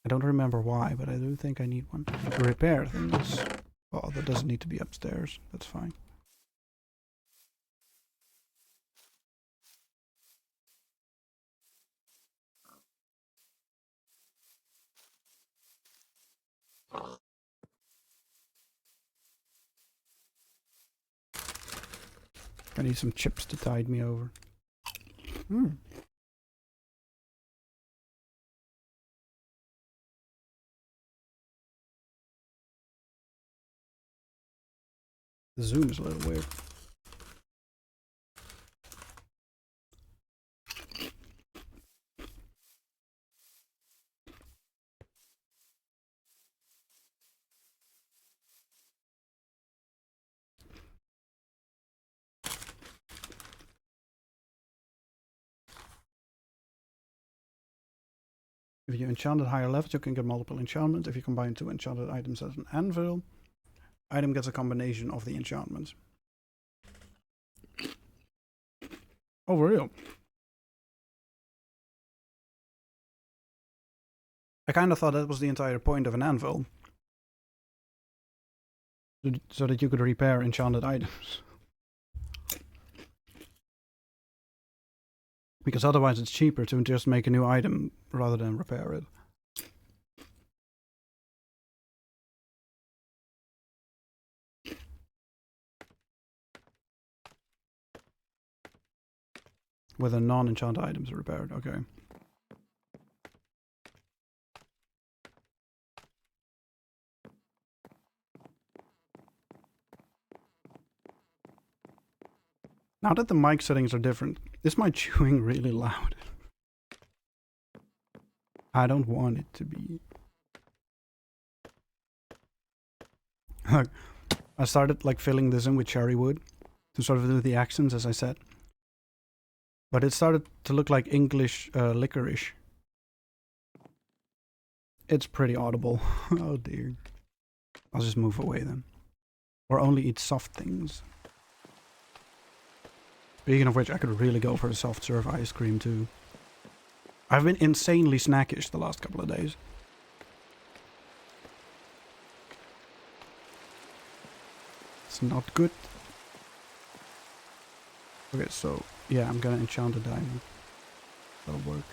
I don't remember why, but I do think I need one to repair things. Oh, that doesn't need to be upstairs. That's fine. I need some chips to tide me over. The zoom is a little weird. If you enchant at higher levels, you can get multiple enchantments. If you combine two enchanted items as an anvil, item gets a combination of the enchantments. Oh, for real? I kind of thought that was the entire point of an anvil. So that you could repair enchanted items. Because otherwise it's cheaper to just make a new item rather than repair it. Whether non-enchanted items are repaired, okay. Now that the mic settings are different, is my chewing really loud? I don't want it to be. I started like filling this in with cherry wood to sort of do the accents as I said. But it started to look like English licorice. It's pretty audible. Oh dear. I'll just move away then. Or only eat soft things. Speaking of which, I could really go for a soft serve ice cream too. I've been insanely snackish the last couple of days. It's not good. Okay, so yeah, I'm gonna enchant a diamond. That'll work.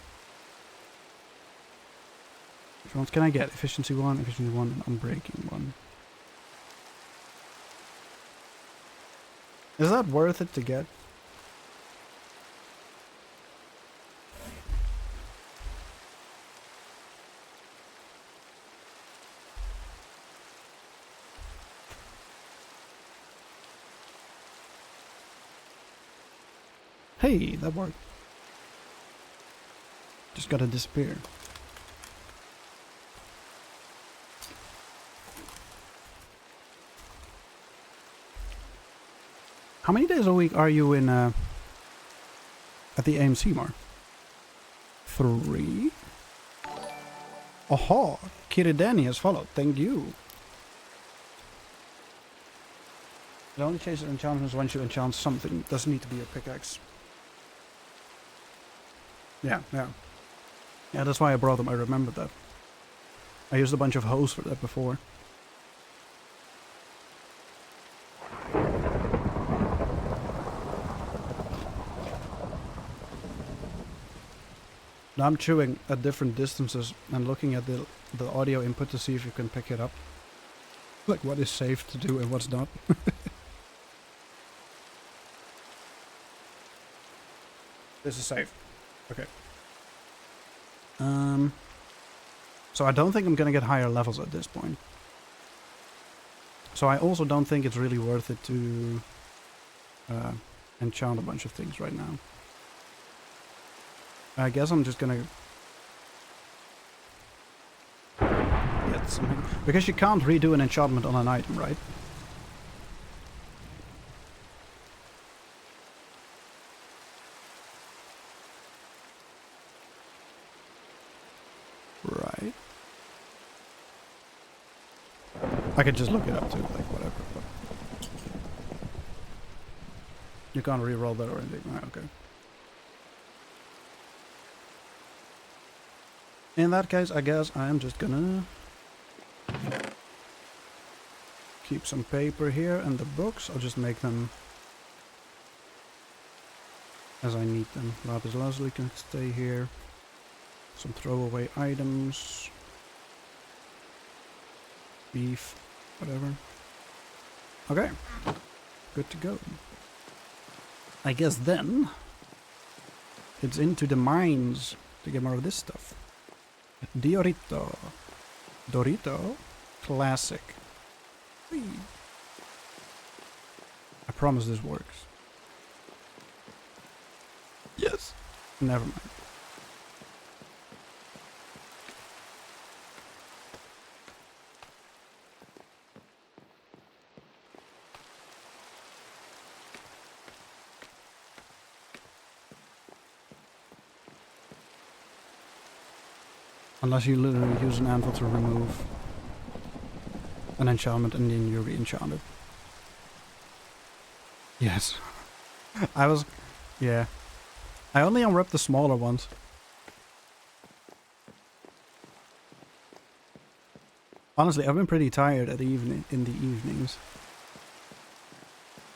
Which ones can I get? Efficiency 1, efficiency 1, and unbreaking 1. Is that worth it to get? Hey, that worked. Just gotta disappear. How many days a week are you in at the AMC, Mar? 3? Aha! Kiridani has followed. Thank you. It only changes enchantments once you enchant something. It doesn't need to be a pickaxe. Yeah. Yeah, that's why I brought them. I remembered that. I used a bunch of hose for that before. Now I'm chewing at different distances and looking at the audio input to see if you can pick it up. Like what is safe to do and what's not. This is safe. Okay. So I don't think I'm gonna get higher levels at this point. So I also don't think it's really worth it to enchant a bunch of things right now. I guess I'm just gonna get something. Because you can't redo an enchantment on an item, right? Right. I could just look it up too, like whatever. But you can't re-roll that or anything. Right, okay. In that case, I guess I am just gonna keep some paper here and the books. I'll just make them as I need them. Lapis lazuli can stay here. Some throwaway items. Beef, whatever. Okay, good to go. I guess then it's into the mines to get more of this stuff. Diorito. Dorito. Classic. Whee. I promise this works. Yes. Never mind. Unless you literally use an anvil to remove an enchantment and then you re-enchant it. Yes. I was... Yeah. I only unwrapped the smaller ones. Honestly, I've been pretty tired in the evenings.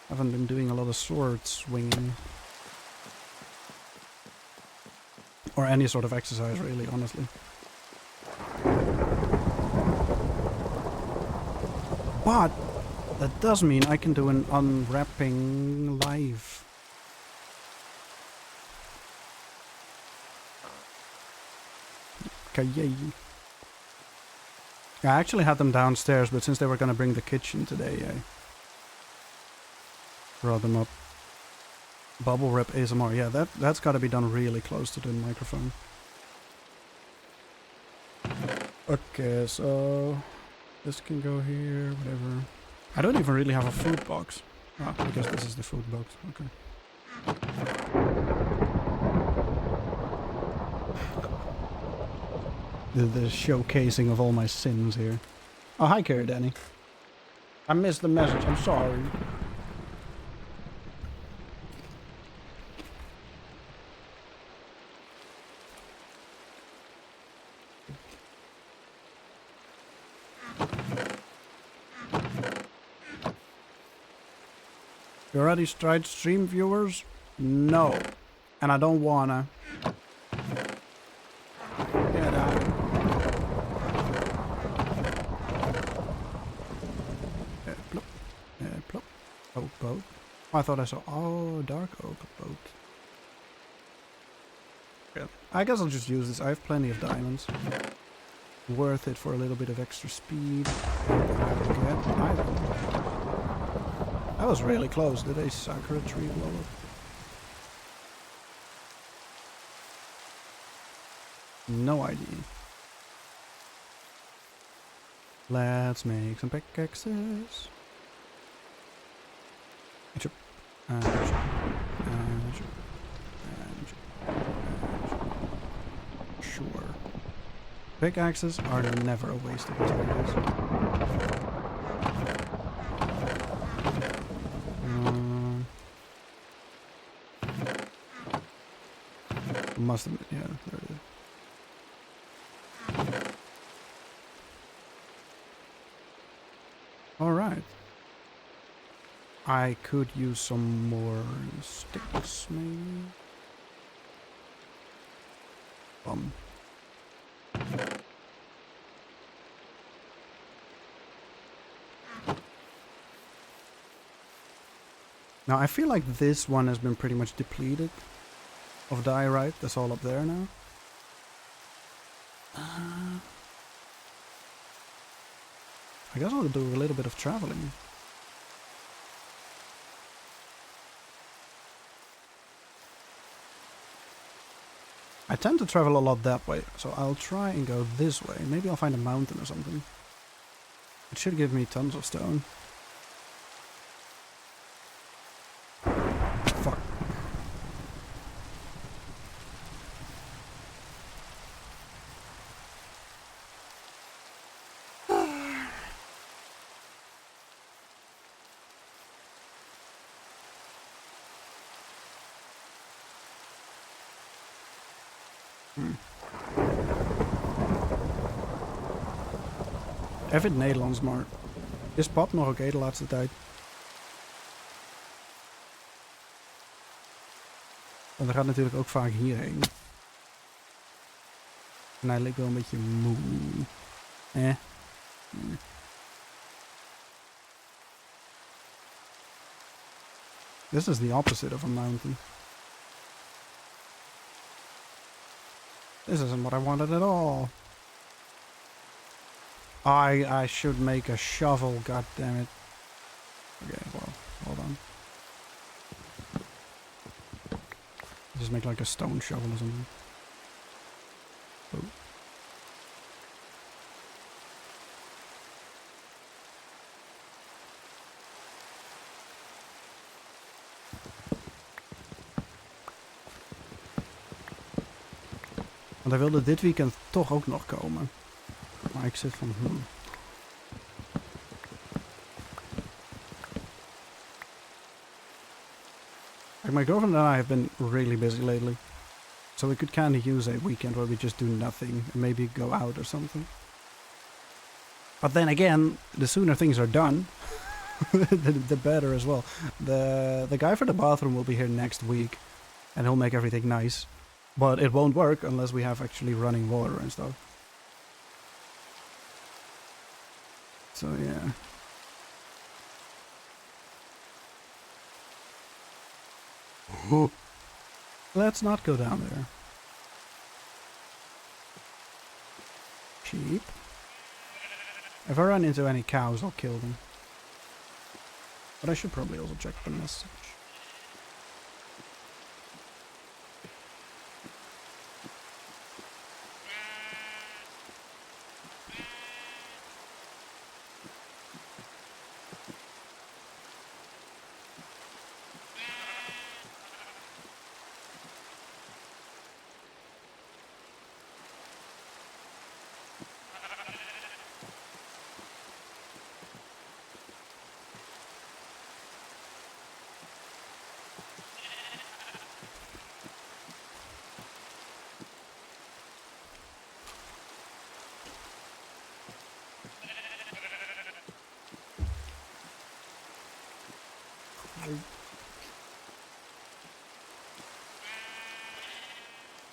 I haven't been doing a lot of sword swinging. Or any sort of exercise, really, honestly. But that does mean I can do an unwrapping live. Okay, yay. I actually had them downstairs, but since they were gonna bring the kitchen today, I brought them up. Bubble wrap ASMR. Yeah, that's got to be done really close to the microphone. Okay, so this can go here, whatever. I don't even really have a food box. Oh, I guess this is the food box. Okay. The showcasing of all my sins here. Oh, hi, Carrie Danny. I missed the message. I'm sorry. You already tried stream viewers? No. And I don't wanna. Get out. Plop. Plop. Oak boat. I thought I saw... Oh, dark oak boat. Yeah. I guess I'll just use this. I have plenty of diamonds. Worth it for a little bit of extra speed. That was really close. Did a sakura tree blow up? No idea. Let's make some pickaxes. Sure. Pickaxes are never a waste of materials. Must have been, yeah, there it is. Alright. I could use some more sticks, maybe? Now I feel like this one has been pretty much depleted of diorite. That's all up there now. I guess I'll do a little bit of traveling. I tend to travel a lot that way, so I'll try and go this way. Maybe I'll find a mountain or something. It should give me tons of stone. Fuck. Even Nederlands, maar is pap nog oké de laatste tijd? Want hij gaat natuurlijk ook vaak hierheen. En hij leek wel een beetje moe. This is the opposite of a mountain. This isn't what I wanted at all. I should make a shovel, god damn it. Okay, well, hold on. Just make like a stone shovel or something. Oh. Want hij wilde dit weekend toch ook nog komen. Maar ik zit van... Like my girlfriend and I have been really busy lately. So we could kind of use a weekend where we just do nothing and maybe go out or something. But then again, the sooner things are done, the better as well. The guy for the bathroom will be here next week, and he'll make everything nice. But it won't work unless we have actually running water and stuff. So yeah. Let's not go down there. Sheep. If I run into any cows, I'll kill them. But I should probably also check the message.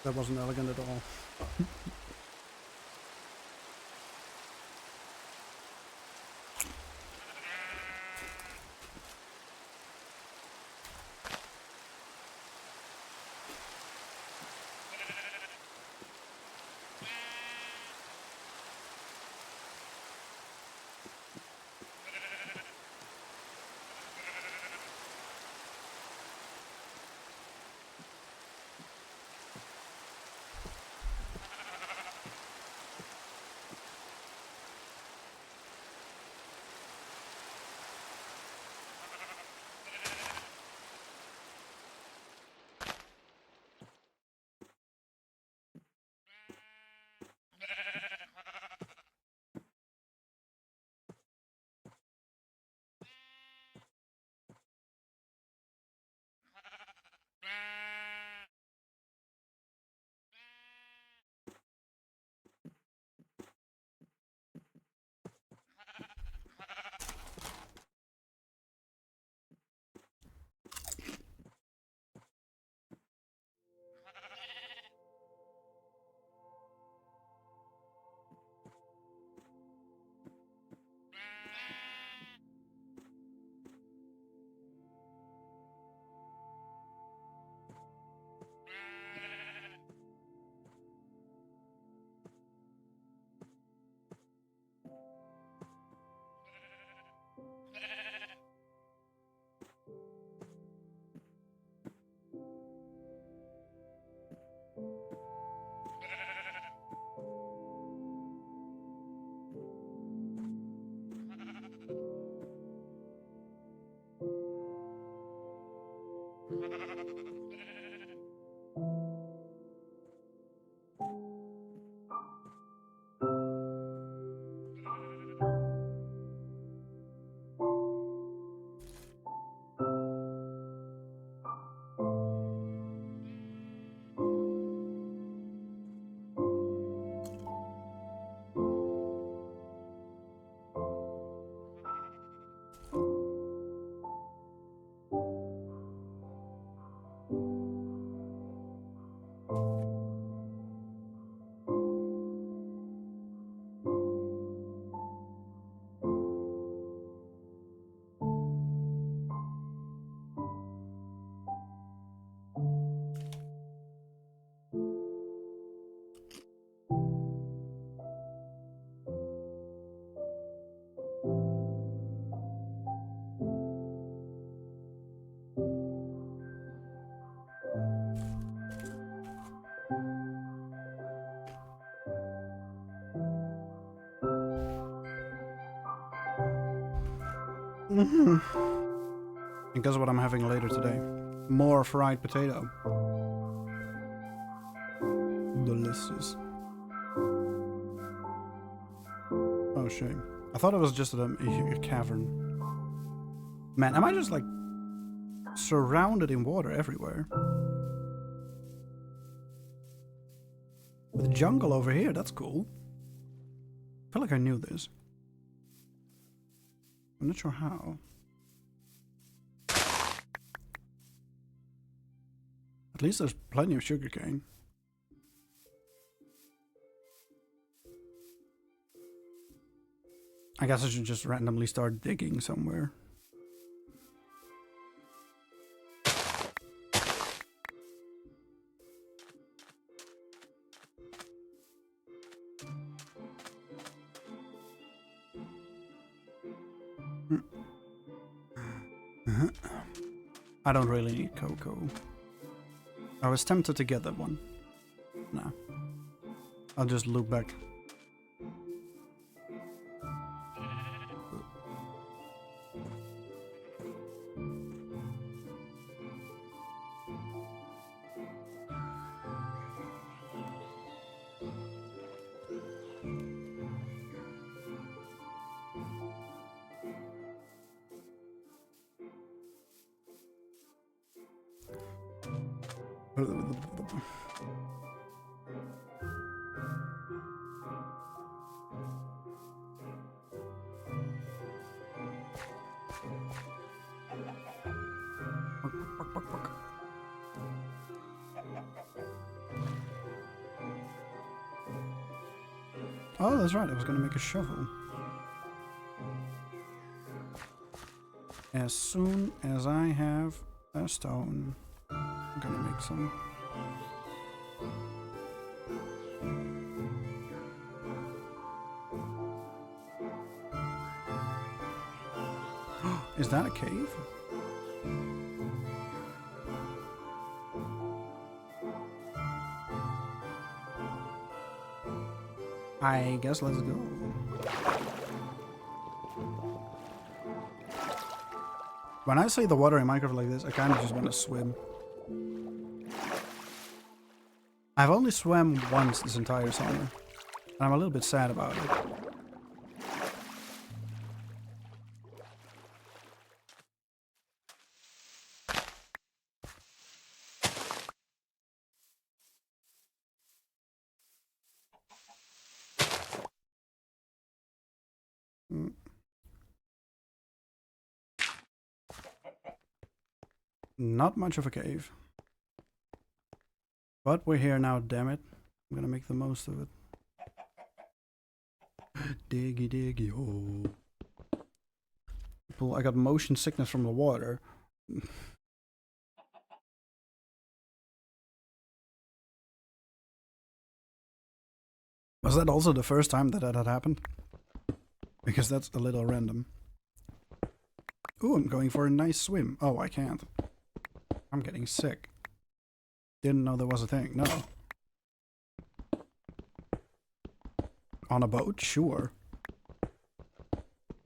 That wasn't elegant at all. I think that's what I'm having later today. More fried potato. Delicious. Oh, shame. I thought it was just a cavern. Man, am I just like surrounded in water everywhere? With jungle over here, that's cool. I feel like I knew this. I'm not sure how. At least there's plenty of sugarcane. I guess I should just randomly start digging somewhere. I don't really need cocoa. I was tempted to get that one. Nah. I'll just loop back. Oh, that's right. I was going to make a shovel. As soon as I have a stone, I'm going to make some. Is that a cave? I guess let's go. When I say the water in Minecraft like this, I kind of just want to swim. I've only swam once this entire summer, and I'm a little bit sad about it. Not much of a cave. But we're here now, damn it. I'm gonna make the most of it. Diggy diggy oh. People, I got motion sickness from the water. Was that also the first time that had happened? Because that's a little random. Ooh, I'm going for a nice swim. Oh, I can't. I'm getting sick. Didn't know there was a thing. No. On a boat? Sure.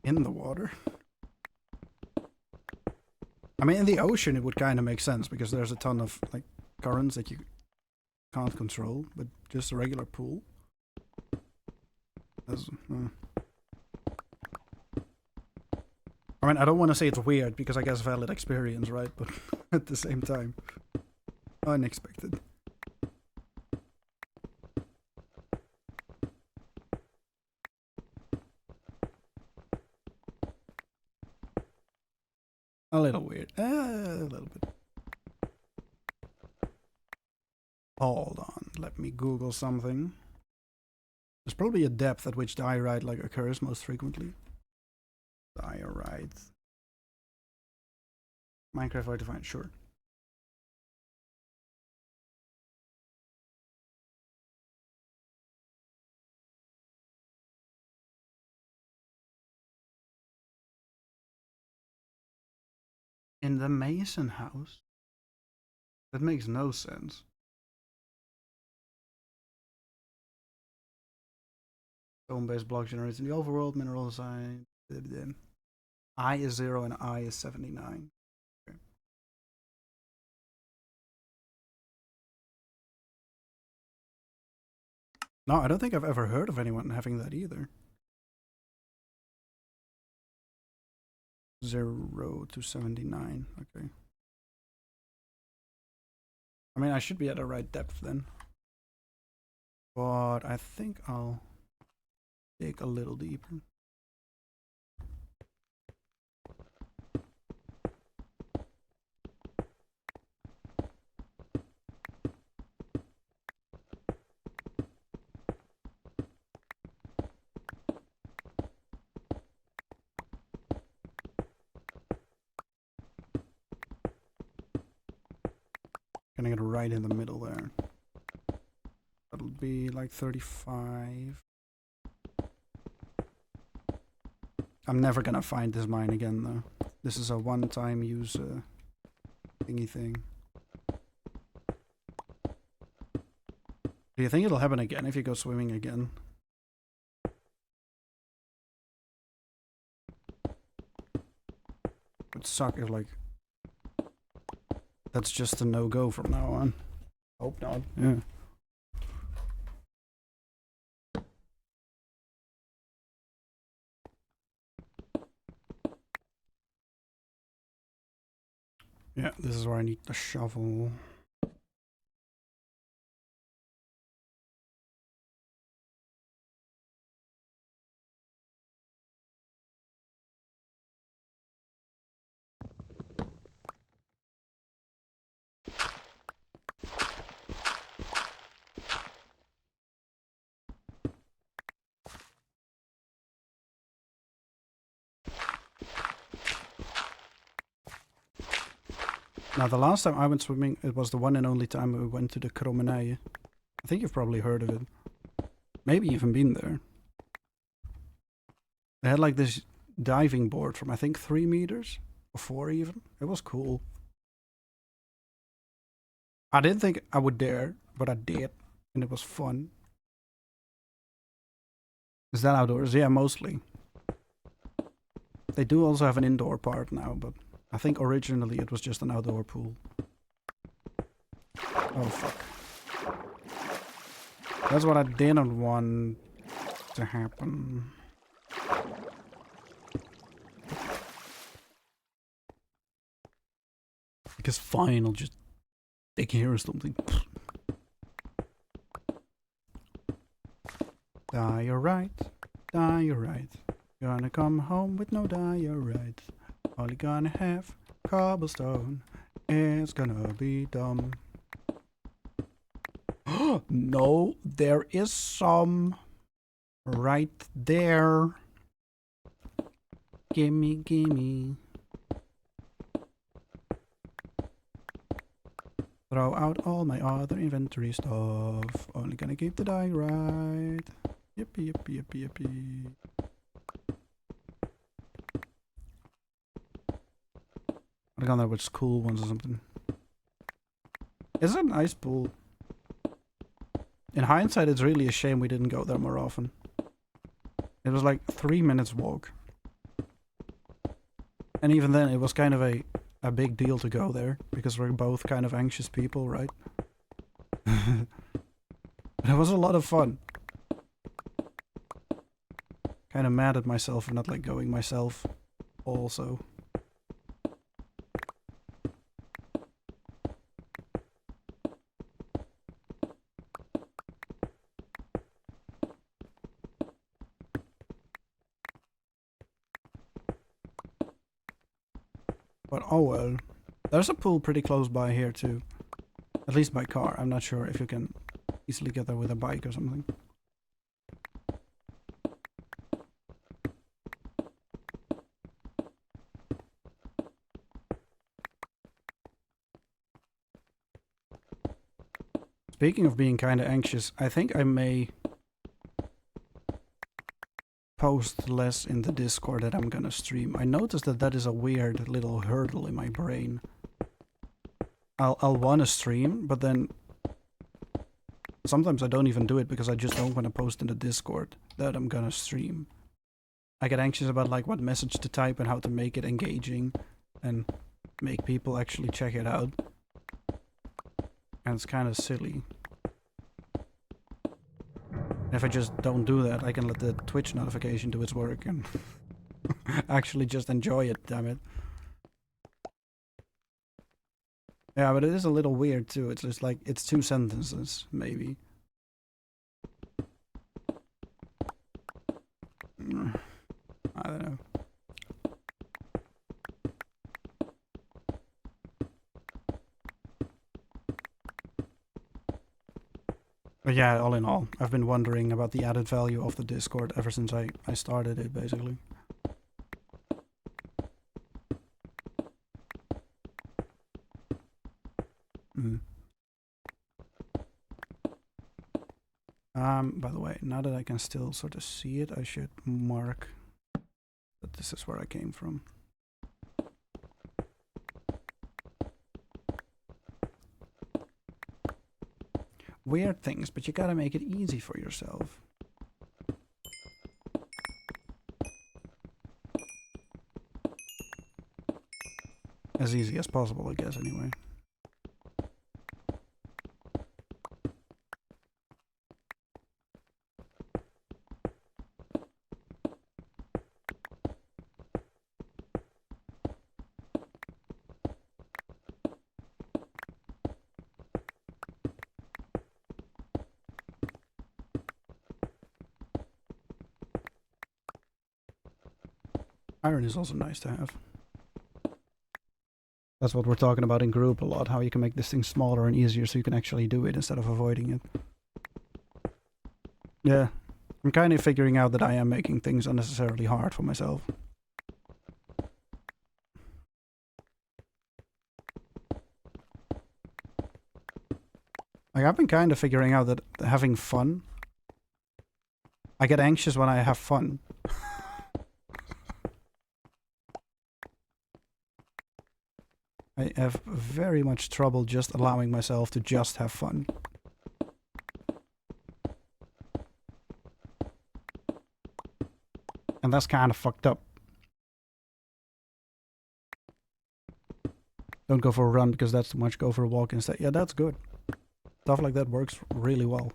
In the water? I mean, in the ocean it would kind of make sense because there's a ton of like currents that you can't control, but just a regular pool. That's, I mean, I don't want to say it's weird because I guess valid experience, right? But at the same time, unexpected. A little weird. A little bit. Hold on. Let me Google something. There's probably a depth at which diorite like occurs most frequently. Diorite. Minecraft hard to find, sure. In the Mason house? That makes no sense. Stone-based block generates in the overworld, mineral design. I is 0 and I is 79. Okay. No, I don't think I've ever heard of anyone having that either. 0 to 79, okay. I mean, I should be at the right depth then. But I think I'll dig a little deeper. Gonna get right in the middle there. That'll be like 35. I'm never gonna find this mine again though. This is a one-time use thingy thing. Do you think it'll happen again if you go swimming again? Would suck if like that's just a no-go from now on. Hope not. Yeah. Yeah, this is where I need the shovel. Now, the last time I went swimming, it was the one and only time we went to the Kromenije. I think you've probably heard of it. Maybe even been there. They had like this diving board from I think 3 meters or 4 even. It was cool. I didn't think I would dare, but I did, and it was fun. Is that outdoors? Yeah, mostly. They do also have an indoor part now, but I think originally it was just an outdoor pool. Oh fuck. That's what I didn't want to happen. Because fine, I'll just dig here or something. Diorite, diorite. Gonna come home with no diorite. Only gonna have cobblestone. It's gonna be dumb. No, there is some right there. Gimme, gimme. Throw out all my other inventory stuff. Only gonna keep the diorite. Yippee, yippee, yippee, yippee. I gone there with school ones or something. It's a nice pool. In hindsight, it's really a shame we didn't go there more often. It was like 3 minutes walk. And even then, it was kind of a big deal to go there, because we're both kind of anxious people, right? But it was a lot of fun. Kind of mad at myself for not like going myself also. But oh well. There's a pool pretty close by here too. At least by car. I'm not sure if you can easily get there with a bike or something. Speaking of being kind of anxious, I think I may post less in the Discord that I'm gonna stream. I noticed that that is a weird little hurdle in my brain. I'll want to stream, but then sometimes I don't even do it because I just don't want to post in the Discord that I'm gonna stream. I get anxious about like what message to type and how to make it engaging and make people actually check it out. And it's kind of silly. If I just don't do that, I can let the Twitch notification do its work and actually just enjoy it, damn it. Yeah, but it is a little weird too. It's just like, it's 2 sentences, maybe. But yeah, all in all, I've been wondering about the added value of the Discord ever since I started it, basically. By the way, now that I can still sort of see it, I should mark that this is where I came from. Weird things, but you gotta make it easy for yourself. As easy as possible, I guess, anyway. Iron is also nice to have. That's what we're talking about in group a lot, how you can make this thing smaller and easier so you can actually do it instead of avoiding it. Yeah, I'm kind of figuring out that I am making things unnecessarily hard for myself. Like, I've been kind of figuring out that having fun... I get anxious when I have fun. I have very much trouble just allowing myself to just have fun. And that's kind of fucked up. Don't go for a run because that's too much, go for a walk instead. Yeah, that's good. Stuff like that works really well.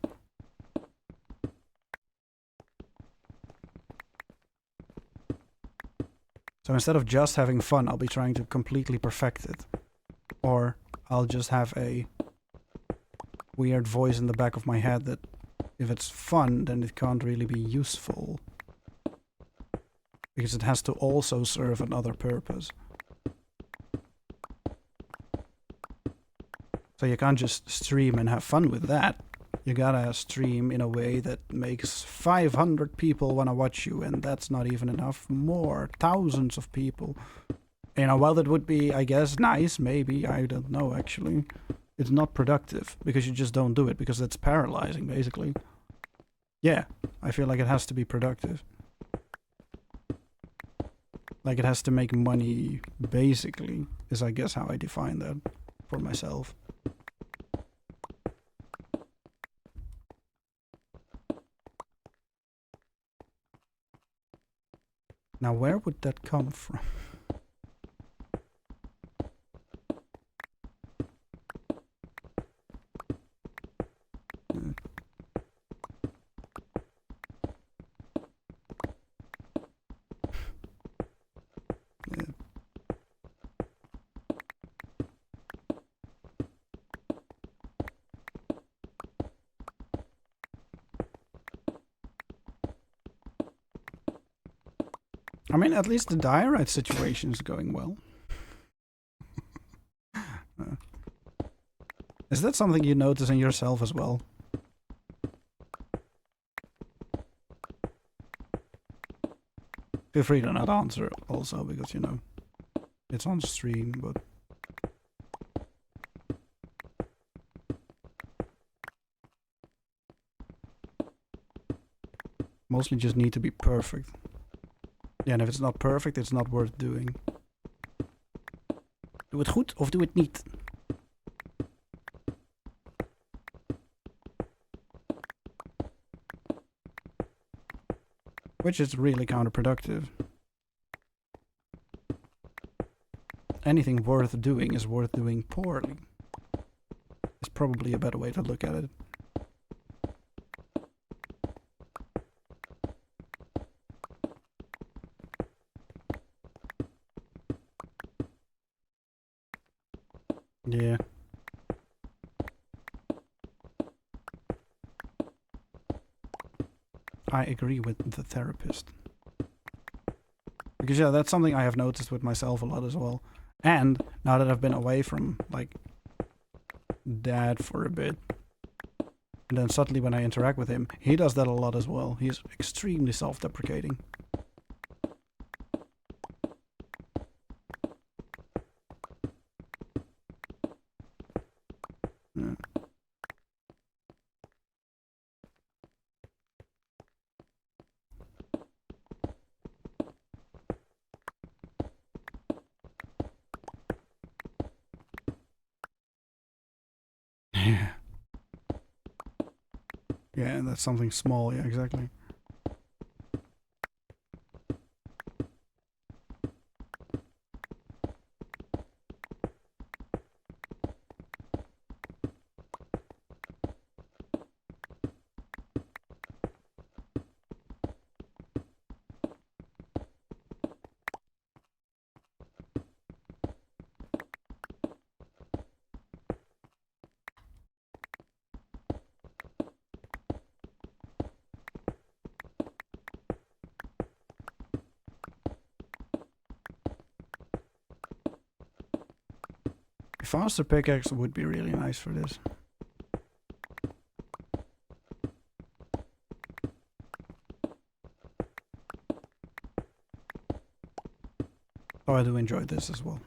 So instead of just having fun, I'll be trying to completely perfect it. Or I'll just have a weird voice in the back of my head that if it's fun, then it can't really be useful. Because it has to also serve another purpose. So you can't just stream and have fun with that. You gotta stream in a way that makes 500 people wanna watch you, and that's not even enough. More, thousands of people. You know, while that would be, I guess, nice, maybe, I don't know, actually. It's not productive, because you just don't do it, because it's paralyzing, basically. Yeah, I feel like it has to be productive. Like it has to make money, basically, is I guess how I define that for myself. Now, where would that come from? I mean, at least the diorite situation is going well. Is that something you notice in yourself as well? Feel free to not answer also, because, you know, it's on stream, but... Mostly just need to be perfect. Ja, en if it's not perfect, it's not worth doing. Doe het goed of doe het niet. Which is really counterproductive. Anything worth doing is worth doing poorly. It's probably a better way to look at it. Yeah. I agree with the therapist. Because yeah, that's something I have noticed with myself a lot as well. And now that I've been away from, like, Dad for a bit, And then suddenly when I interact with him, he does that a lot as well. He's extremely self-deprecating. Yeah. Yeah. Yeah, that's something small, yeah, exactly. A faster pickaxe would be really nice for this. Oh, I do enjoy this as well.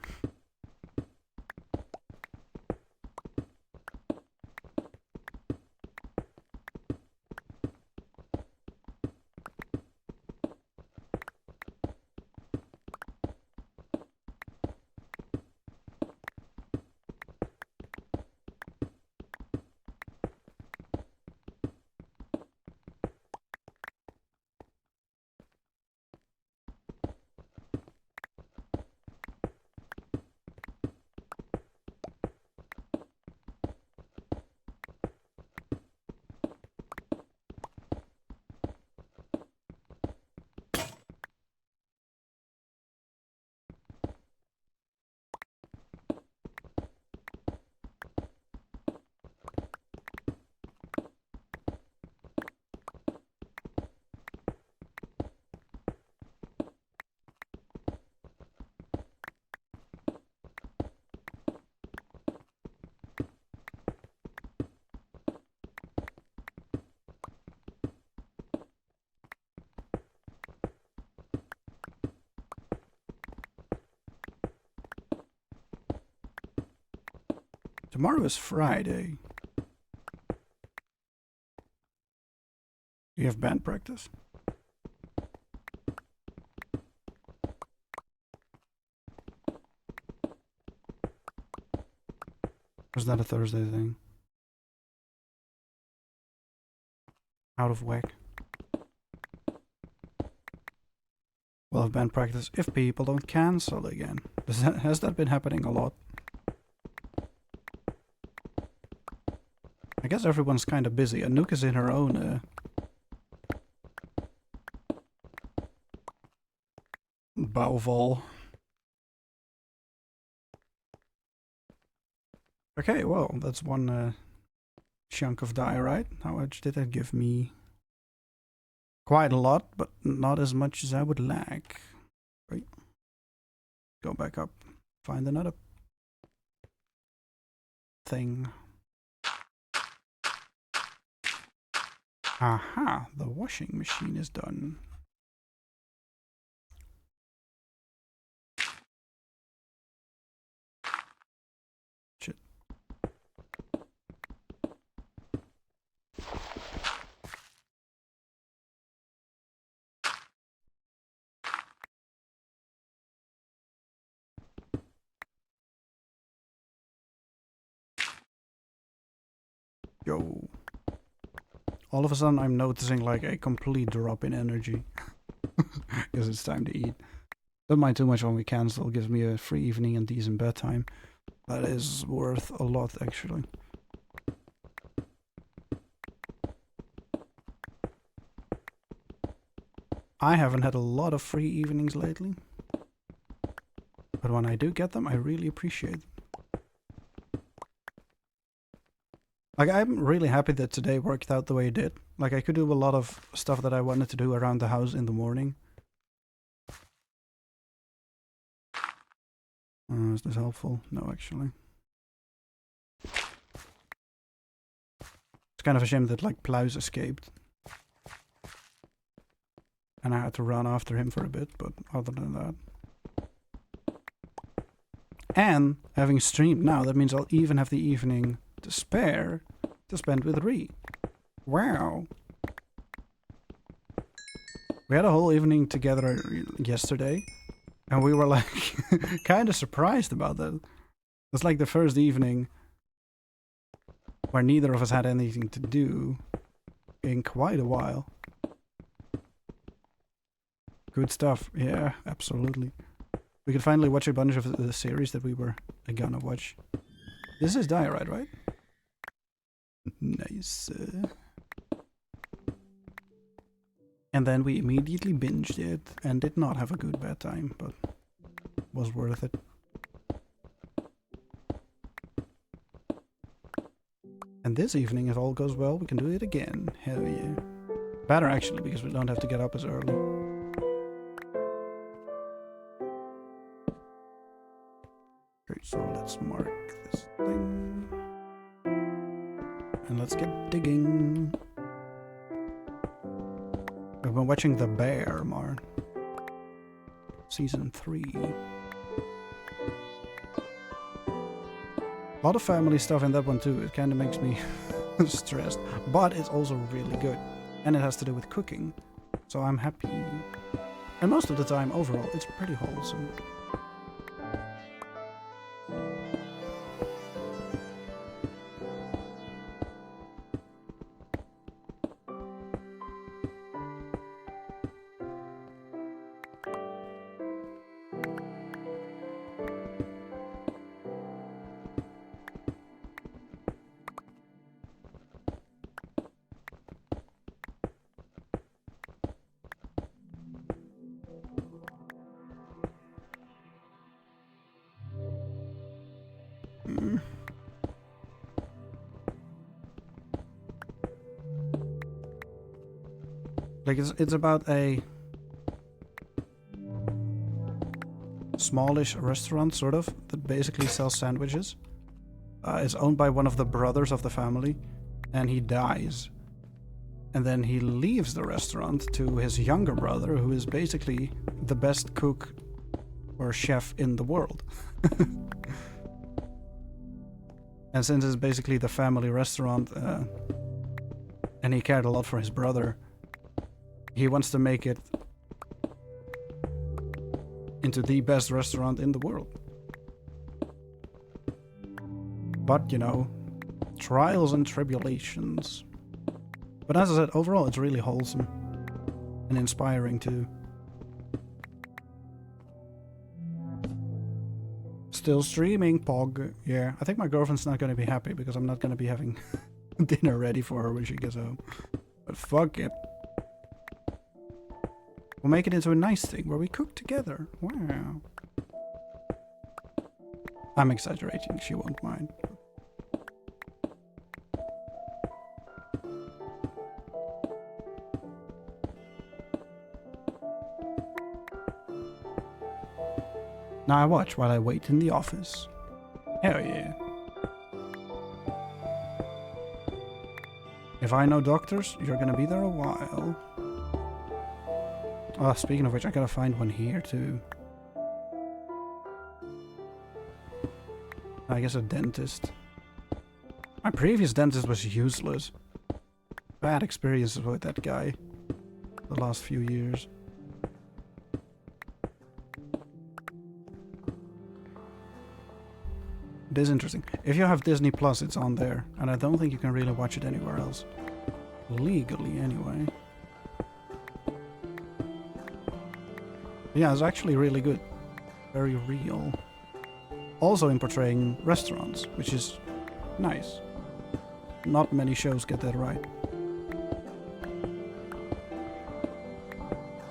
Tomorrow is Friday. You have band practice. Or is that a Thursday thing? Out of whack. We'll have band practice if people don't cancel again. Has that been happening a lot? I guess everyone's kind of busy. Anouk is in her own bouwval. Okay, well, that's one chunk of diorite. How much did that give me? Quite a lot, but not as much as I would like. Right. Go back up. Find another thing. Aha, the washing machine is done. Shit. Yo. All of a sudden I'm noticing like a complete drop in energy. Because it's time to eat. Don't mind too much when we cancel. Gives me a free evening and decent bedtime. That is worth a lot actually. I haven't had a lot of free evenings lately. But when I do get them, I really appreciate them. Like, I'm really happy that today worked out the way it did. Like, I could do a lot of stuff that I wanted to do around the house in the morning. Is this helpful? No, actually. It's kind of a shame that like Plouse escaped. And I had to run after him for a bit, but other than that. And having streamed now, that means I'll even have the evening to spare to spend with Ree. Wow. We had a whole evening together yesterday, and we were like kind of surprised about that. It's like the first evening where neither of us had anything to do in quite a while. Good stuff. Yeah, absolutely. We could finally watch a bunch of the series that we were gonna watch. This is Diorite, right? Nice. And then we immediately binged it and did not have a good bad time, but was worth it. And this evening, if all goes well, we can do it again. Hell yeah. Better actually, because we don't have to get up as early. Okay, so let's mark this thing. And let's get digging. I've been watching The Bear, Mar. Season 3. A lot of family stuff in that one too. It kind of makes me stressed. But it's also really good. And it has to do with cooking. So I'm happy. And most of the time, overall, it's pretty wholesome. Like it's about a smallish restaurant, sort of, that basically sells sandwiches. It's owned by one of the brothers of the family, and he dies. And then he leaves the restaurant to his younger brother, who is basically the best cook or chef in the world. And since it's basically the family restaurant, and he cared a lot for his brother, he wants to make it into the best restaurant in the world. But, you know, trials and tribulations. But as I said, overall it's really wholesome and inspiring too. Still streaming, Pog. Yeah, I think my girlfriend's not going to be happy because I'm not going to be having dinner ready for her when she gets home. But fuck it. We'll make it into a nice thing where we cook together. Wow. I'm exaggerating, she won't mind. Now I watch while I wait in the office. Hell yeah. If I know doctors, you're gonna be there a while. Oh, speaking of which, I gotta find one here too. I guess a dentist. My previous dentist was useless. Bad experiences with that guy the last few years. It is interesting. If you have Disney Plus, it's on there, and I don't think you can really watch it anywhere else. Legally, anyway. Yeah, it's actually really good. Very real. Also in portraying restaurants, which is nice. Not many shows get that right.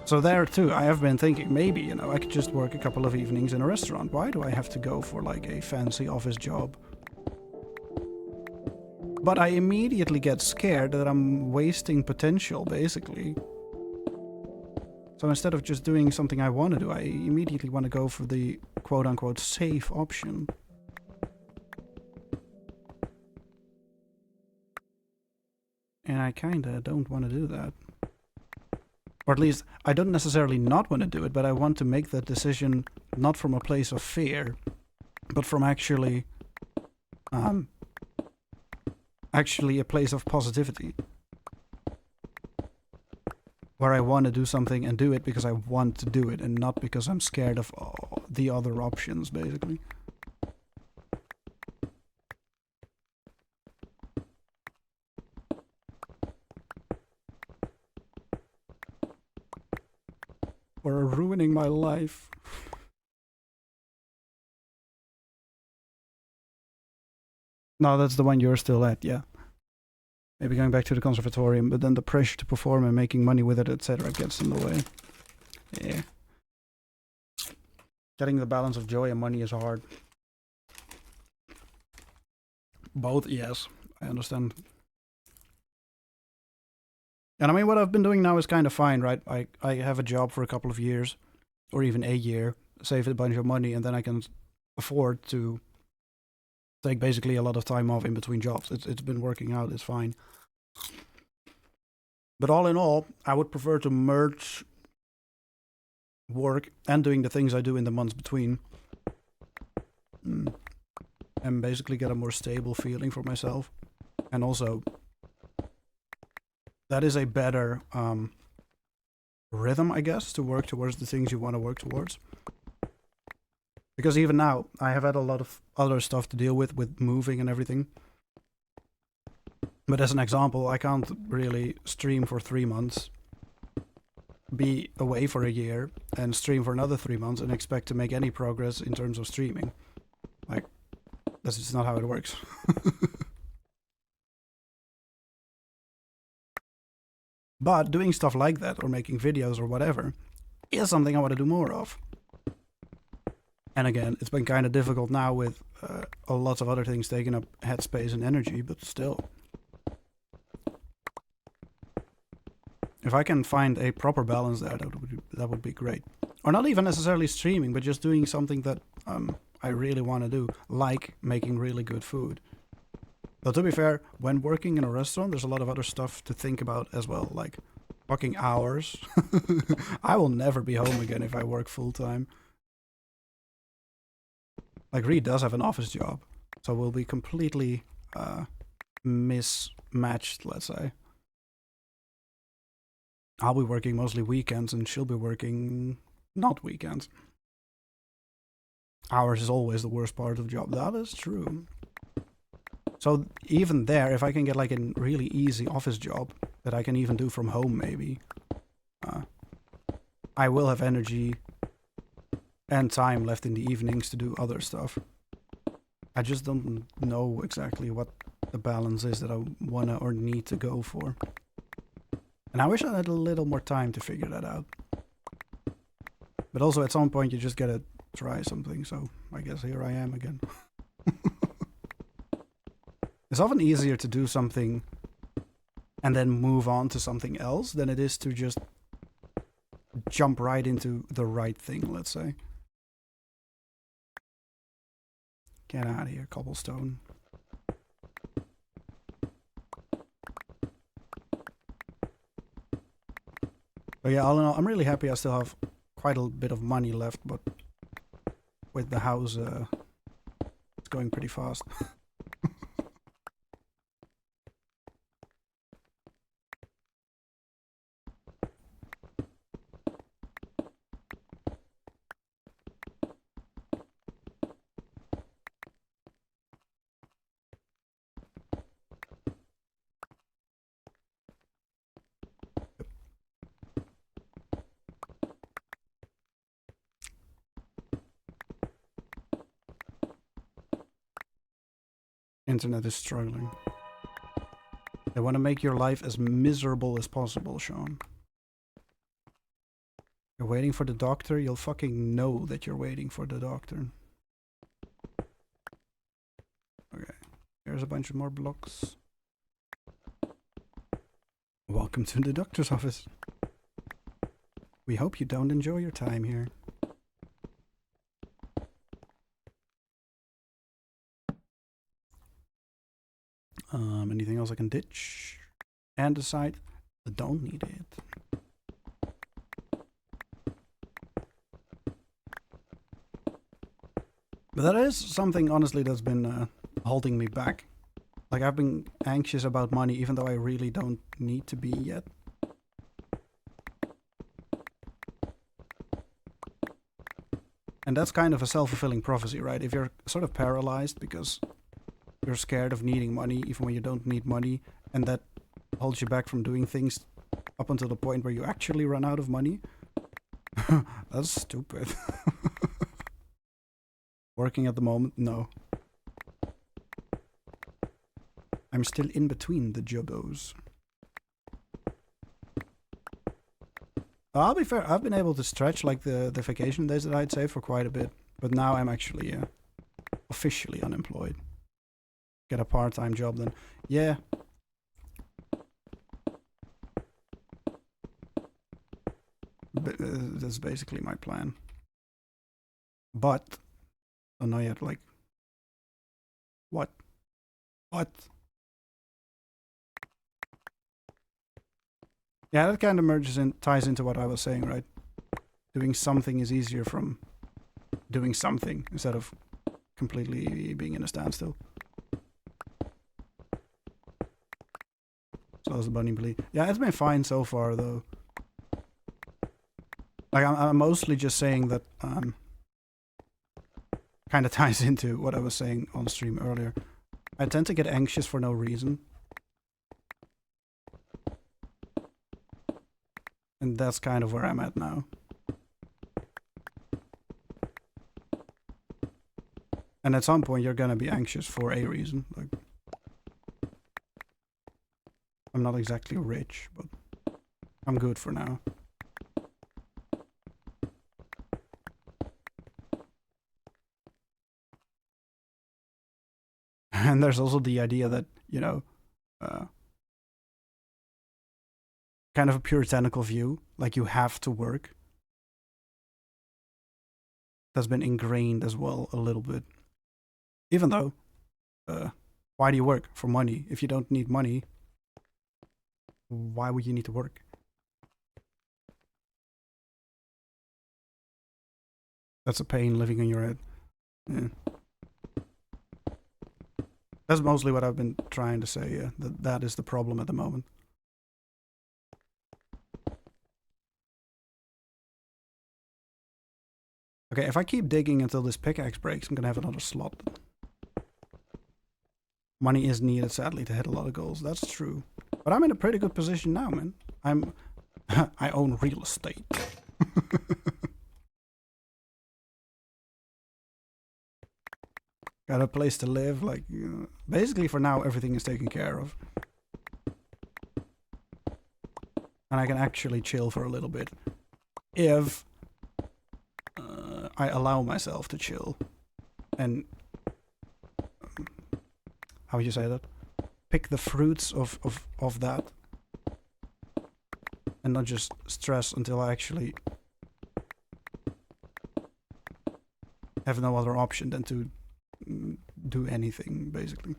So there too, I have been thinking, maybe, you know, I could just work a couple of evenings in a restaurant. Why do I have to go for like a fancy office job? But I immediately get scared that I'm wasting potential, basically. So instead of just doing something I want to do, I immediately want to go for the quote-unquote safe option. And I kinda don't want to do that. Or at least, I don't necessarily not want to do it, but I want to make that decision not from a place of fear, but from actually a place of positivity. Where I want to do something and do it because I want to do it, and not because I'm scared of the other options, basically. Or ruining my life. No, that's the one you're still at, yeah. Maybe going back to the conservatorium, but then the pressure to perform and making money with it, etc. gets in the way. Yeah. Getting the balance of joy and money is hard. Both, yes. I understand. And I mean, what I've been doing now is kind of fine, right? I have a job for a couple of years, or even a year, save a bunch of money, and then I can afford to take basically a lot of time off in between jobs. It's been working out, it's fine. But all in all, I would prefer to merge work and doing the things I do in the months between. And basically get a more stable feeling for myself. And also, that is a better rhythm, I guess, to work towards the things you want to work towards. Because even now, I have had a lot of other stuff to deal with moving and everything. But as an example, I can't really stream for 3 months, be away for a year, and stream for another 3 months and expect to make any progress in terms of streaming. Like, that's just not how it works. But doing stuff like that, or making videos or whatever, is something I want to do more of. And again, it's been kind of difficult now with a lot of other things taking up headspace and energy, but still. If I can find a proper balance there, that would be great. Or not even necessarily streaming, but just doing something that I really want to do, like making really good food. But to be fair, when working in a restaurant, there's a lot of other stuff to think about as well, like fucking hours. I will never be home again if I work full time. Like, Reed does have an office job, so we'll be completely mismatched, let's say. I'll be working mostly weekends, and she'll be working not weekends. Hours is always the worst part of the job. That is true. So even there, if I can get like a really easy office job that I can even do from home, maybe, I will have energy and time left in the evenings to do other stuff. I just don't know exactly what the balance is that I wanna or need to go for. And I wish I had a little more time to figure that out. But also at some point you just gotta try something, so I guess here I am again. It's often easier to do something and then move on to something else than it is to just jump right into the right thing, let's say. Get out of here, cobblestone. But yeah, all in all, I'm really happy I still have quite a bit of money left, but with the house, it's going pretty fast. Internet is struggling. They want to make your life as miserable as possible, Sean. You're waiting for the doctor, you'll fucking know that you're waiting for the doctor. Okay, here's a bunch of more blocks. Welcome to the doctor's office. We hope you don't enjoy your time here. Anything else I can ditch? and decide I don't need it. But that is something, honestly, that's been holding me back. Like, I've been anxious about money, even though I really don't need to be yet. And that's kind of a self-fulfilling prophecy, right? If you're sort of paralyzed because you're scared of needing money, even when you don't need money, and that holds you back from doing things up until the point where you actually run out of money, that's stupid. Working at the moment? No. I'm still in between the jobos. I'll be fair, I've been able to stretch like the vacation days that I'd save for quite a bit. But now I'm actually officially unemployed. Get a part-time job then. Yeah. That's basically my plan. But, I don't know yet, like... What? What? Yeah, that kind of ties into what I was saying, right? Doing something is easier from doing something instead of completely being in a standstill. So that's the bunny bleed. Yeah, it's been fine so far, though. Like, I'm mostly just saying that, kind of ties into what I was saying on stream earlier. I tend to get anxious for no reason. And that's kind of where I'm at now. And at some point you're gonna be anxious for a reason. Like, I'm not exactly rich, but I'm good for now. And there's also the idea that, you know, kind of a puritanical view, like you have to work. That's been ingrained as well a little bit. Even though, why do you work? For money. If you don't need money, why would you need to work? That's a pain living in your head. Yeah. That's mostly what I've been trying to say, yeah. That is the problem at the moment. Okay, if I keep digging until this pickaxe breaks, I'm gonna have another slot. Money is needed, sadly, to hit a lot of goals. That's true. But I'm in a pretty good position now, man. I own real estate. Got a place to live, like, basically for now everything is taken care of. And I can actually chill for a little bit. If I allow myself to chill. And, how would you say that? Pick the fruits of that. And not just stress until I actually have no other option than to do anything, basically.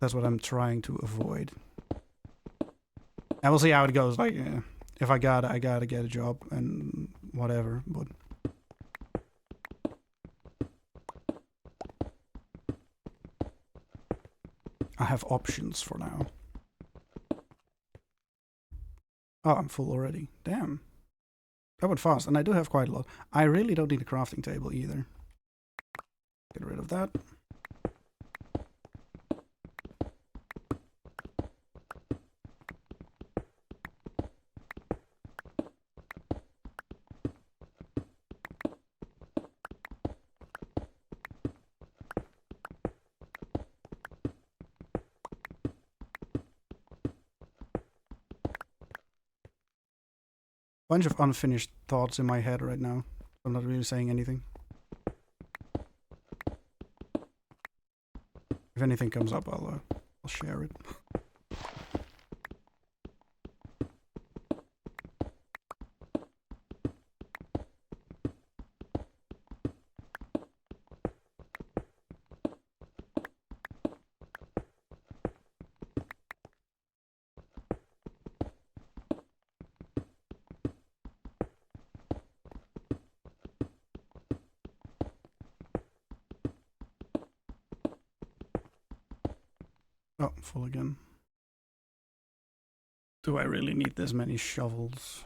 That's what I'm trying to avoid. And we'll see how it goes. Like, if I gotta get a job and whatever, but... I have options for now. Oh, I'm full already. Damn. That went fast, and I do have quite a lot. I really don't need a crafting table either. Get rid of that. Bunch of unfinished thoughts in my head right now. I'm not really saying anything. If anything comes up, I'll share it. Oh, full again. Do I really need this many shovels?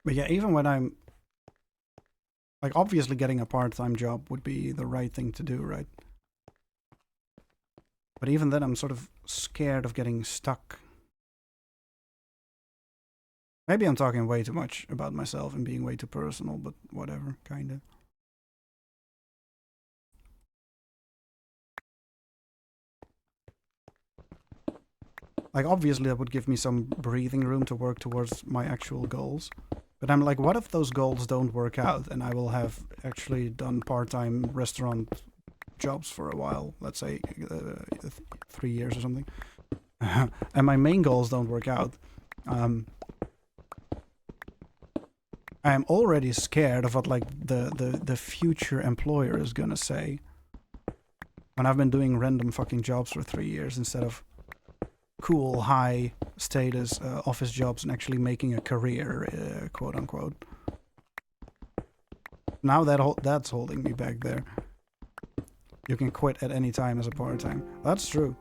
But yeah, even when I'm... Like, obviously getting a part-time job would be the right thing to do, right? But even then, I'm sort of scared of getting stuck. Maybe I'm talking way too much about myself and being way too personal, but whatever, kinda. Like, obviously that would give me some breathing room to work towards my actual goals. But I'm like, what if those goals don't work out and I will have actually done part-time restaurant jobs for a while, let's say 3 years or something, and my main goals don't work out. I am already scared of what like the future employer is gonna say when I've been doing random fucking jobs for 3 years instead of cool high status office jobs and actually making a career, quote unquote. Now that's holding me back there. You can quit at any time as a part-time. That's true.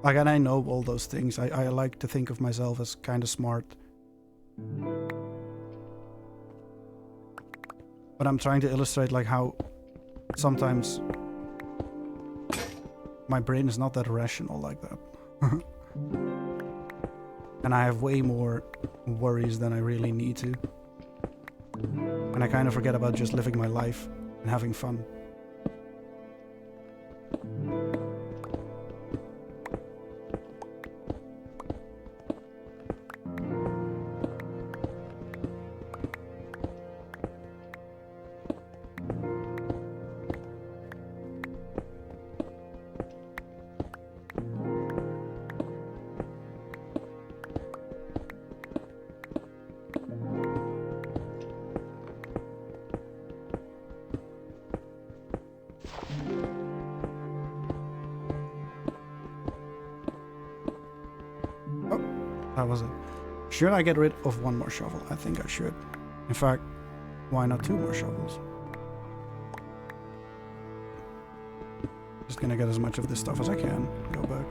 Like, and I know all those things. I like to think of myself as kind of smart. But I'm trying to illustrate like how sometimes my brain is not that rational like that. And I have way more worries than I really need to. And I kind of forget about just living my life and having fun. That was it. Should I get rid of one more shovel? I think I should. In fact, why not 2 more shovels? Just gonna get as much of this stuff as I can. Go back.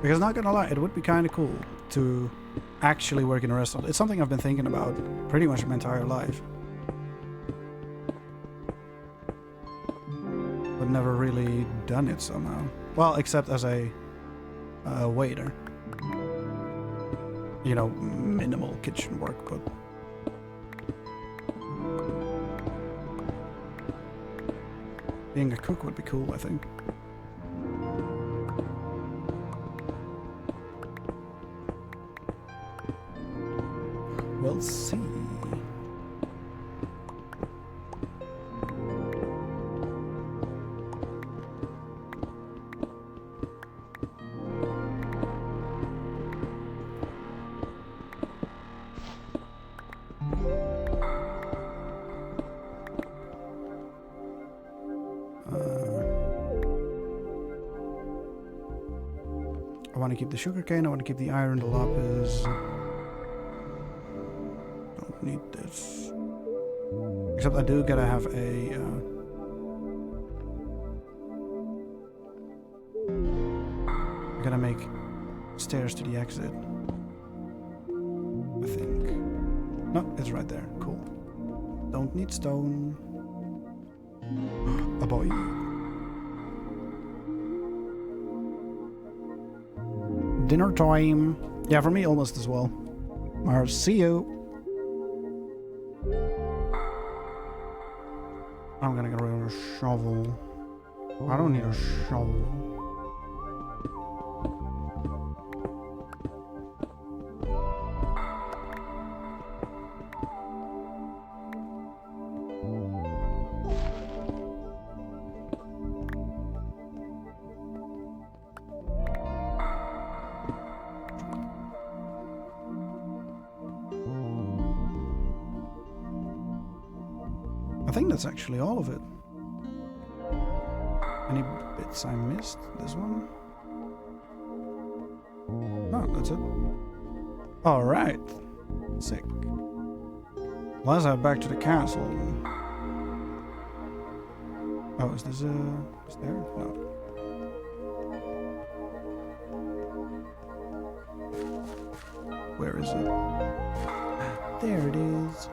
Because not gonna lie, it would be kind of cool to actually work in a restaurant. It's something I've been thinking about pretty much my entire life. But never really done it somehow. Well, except as a waiter. You know, minimal kitchen work, but... being a cook would be cool, I think. We'll see. I want to keep the sugarcane, I want to keep the iron, the lapis. Need this. Except I do gotta have a I gotta make stairs to the exit. No, it's right there. Cool. Don't need stone. A boy. Dinner time. Yeah, for me almost as well. Mars, see you. I'm gonna get rid of a shovel. I don't need a shovel. I think that's actually all of it. Any bits I missed? This one? No, that's it. Alright. Sick. Let's head back to the castle. Oh, is this is there? No. Where is it? There it is.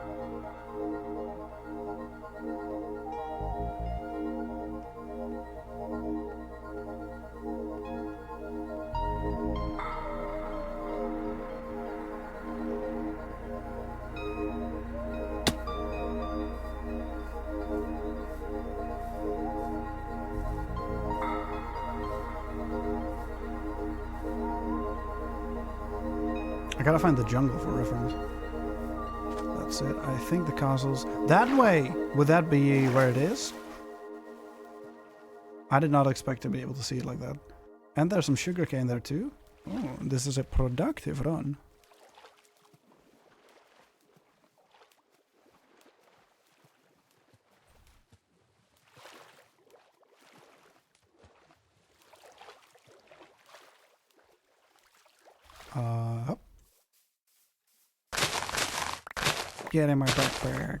I gotta find the jungle for reference. That's it. I think the castle's that way. Would that be where it is? I did not expect to be able to see it like that. And there's some sugarcane there too. Oh, this is a productive run. Up. Get in my backpack.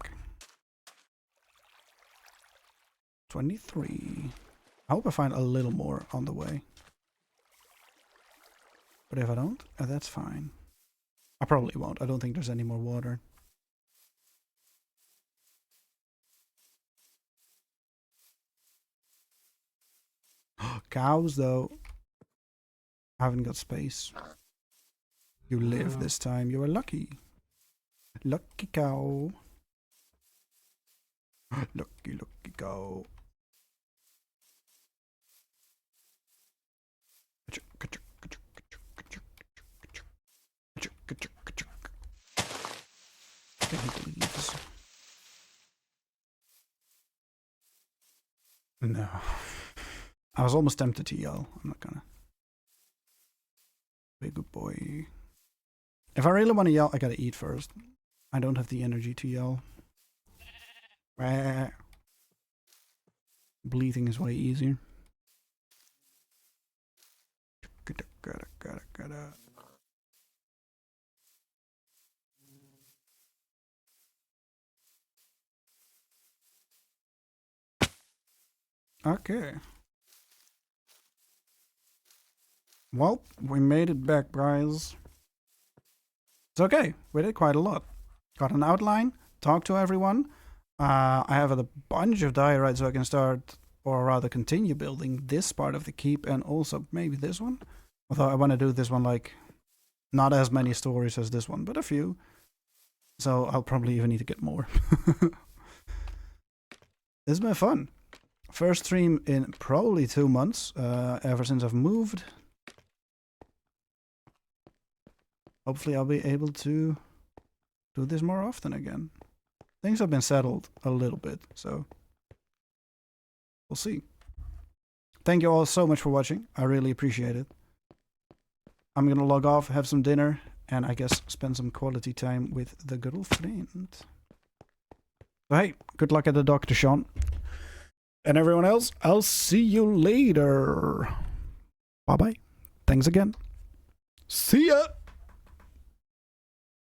23. I hope I find a little more on the way. But if I don't, that's fine. I probably won't. I don't think there's any more water. Cows, though. I haven't got space. You live this time. You are lucky. Lucky cow. Lucky, lucky cow. No. I was almost tempted to yell. I'm not gonna. Be a good boy. If I really want to yell, I gotta eat first. I don't have the energy to yell. Bleeding is way easier. Okay. Well, we made it back, guys. It's okay. We did quite a lot. Got an outline. Talked to everyone. I have a bunch of diorite so I can start, or rather continue building this part of the keep and also maybe this one. Although I want to do this one like not as many stories as this one, but a few. So I'll probably even need to get more. It's been fun. First stream in probably 2 months, ever since I've moved. Hopefully I'll be able to do this more often again. Things have been settled a little bit, so we'll see. Thank you all so much for watching. I really appreciate it. I'm gonna log off, have some dinner, and I guess spend some quality time with the girlfriend. So hey, good luck at the doctor, Sean. And everyone else, I'll see you later. Bye-bye. Thanks again. See ya!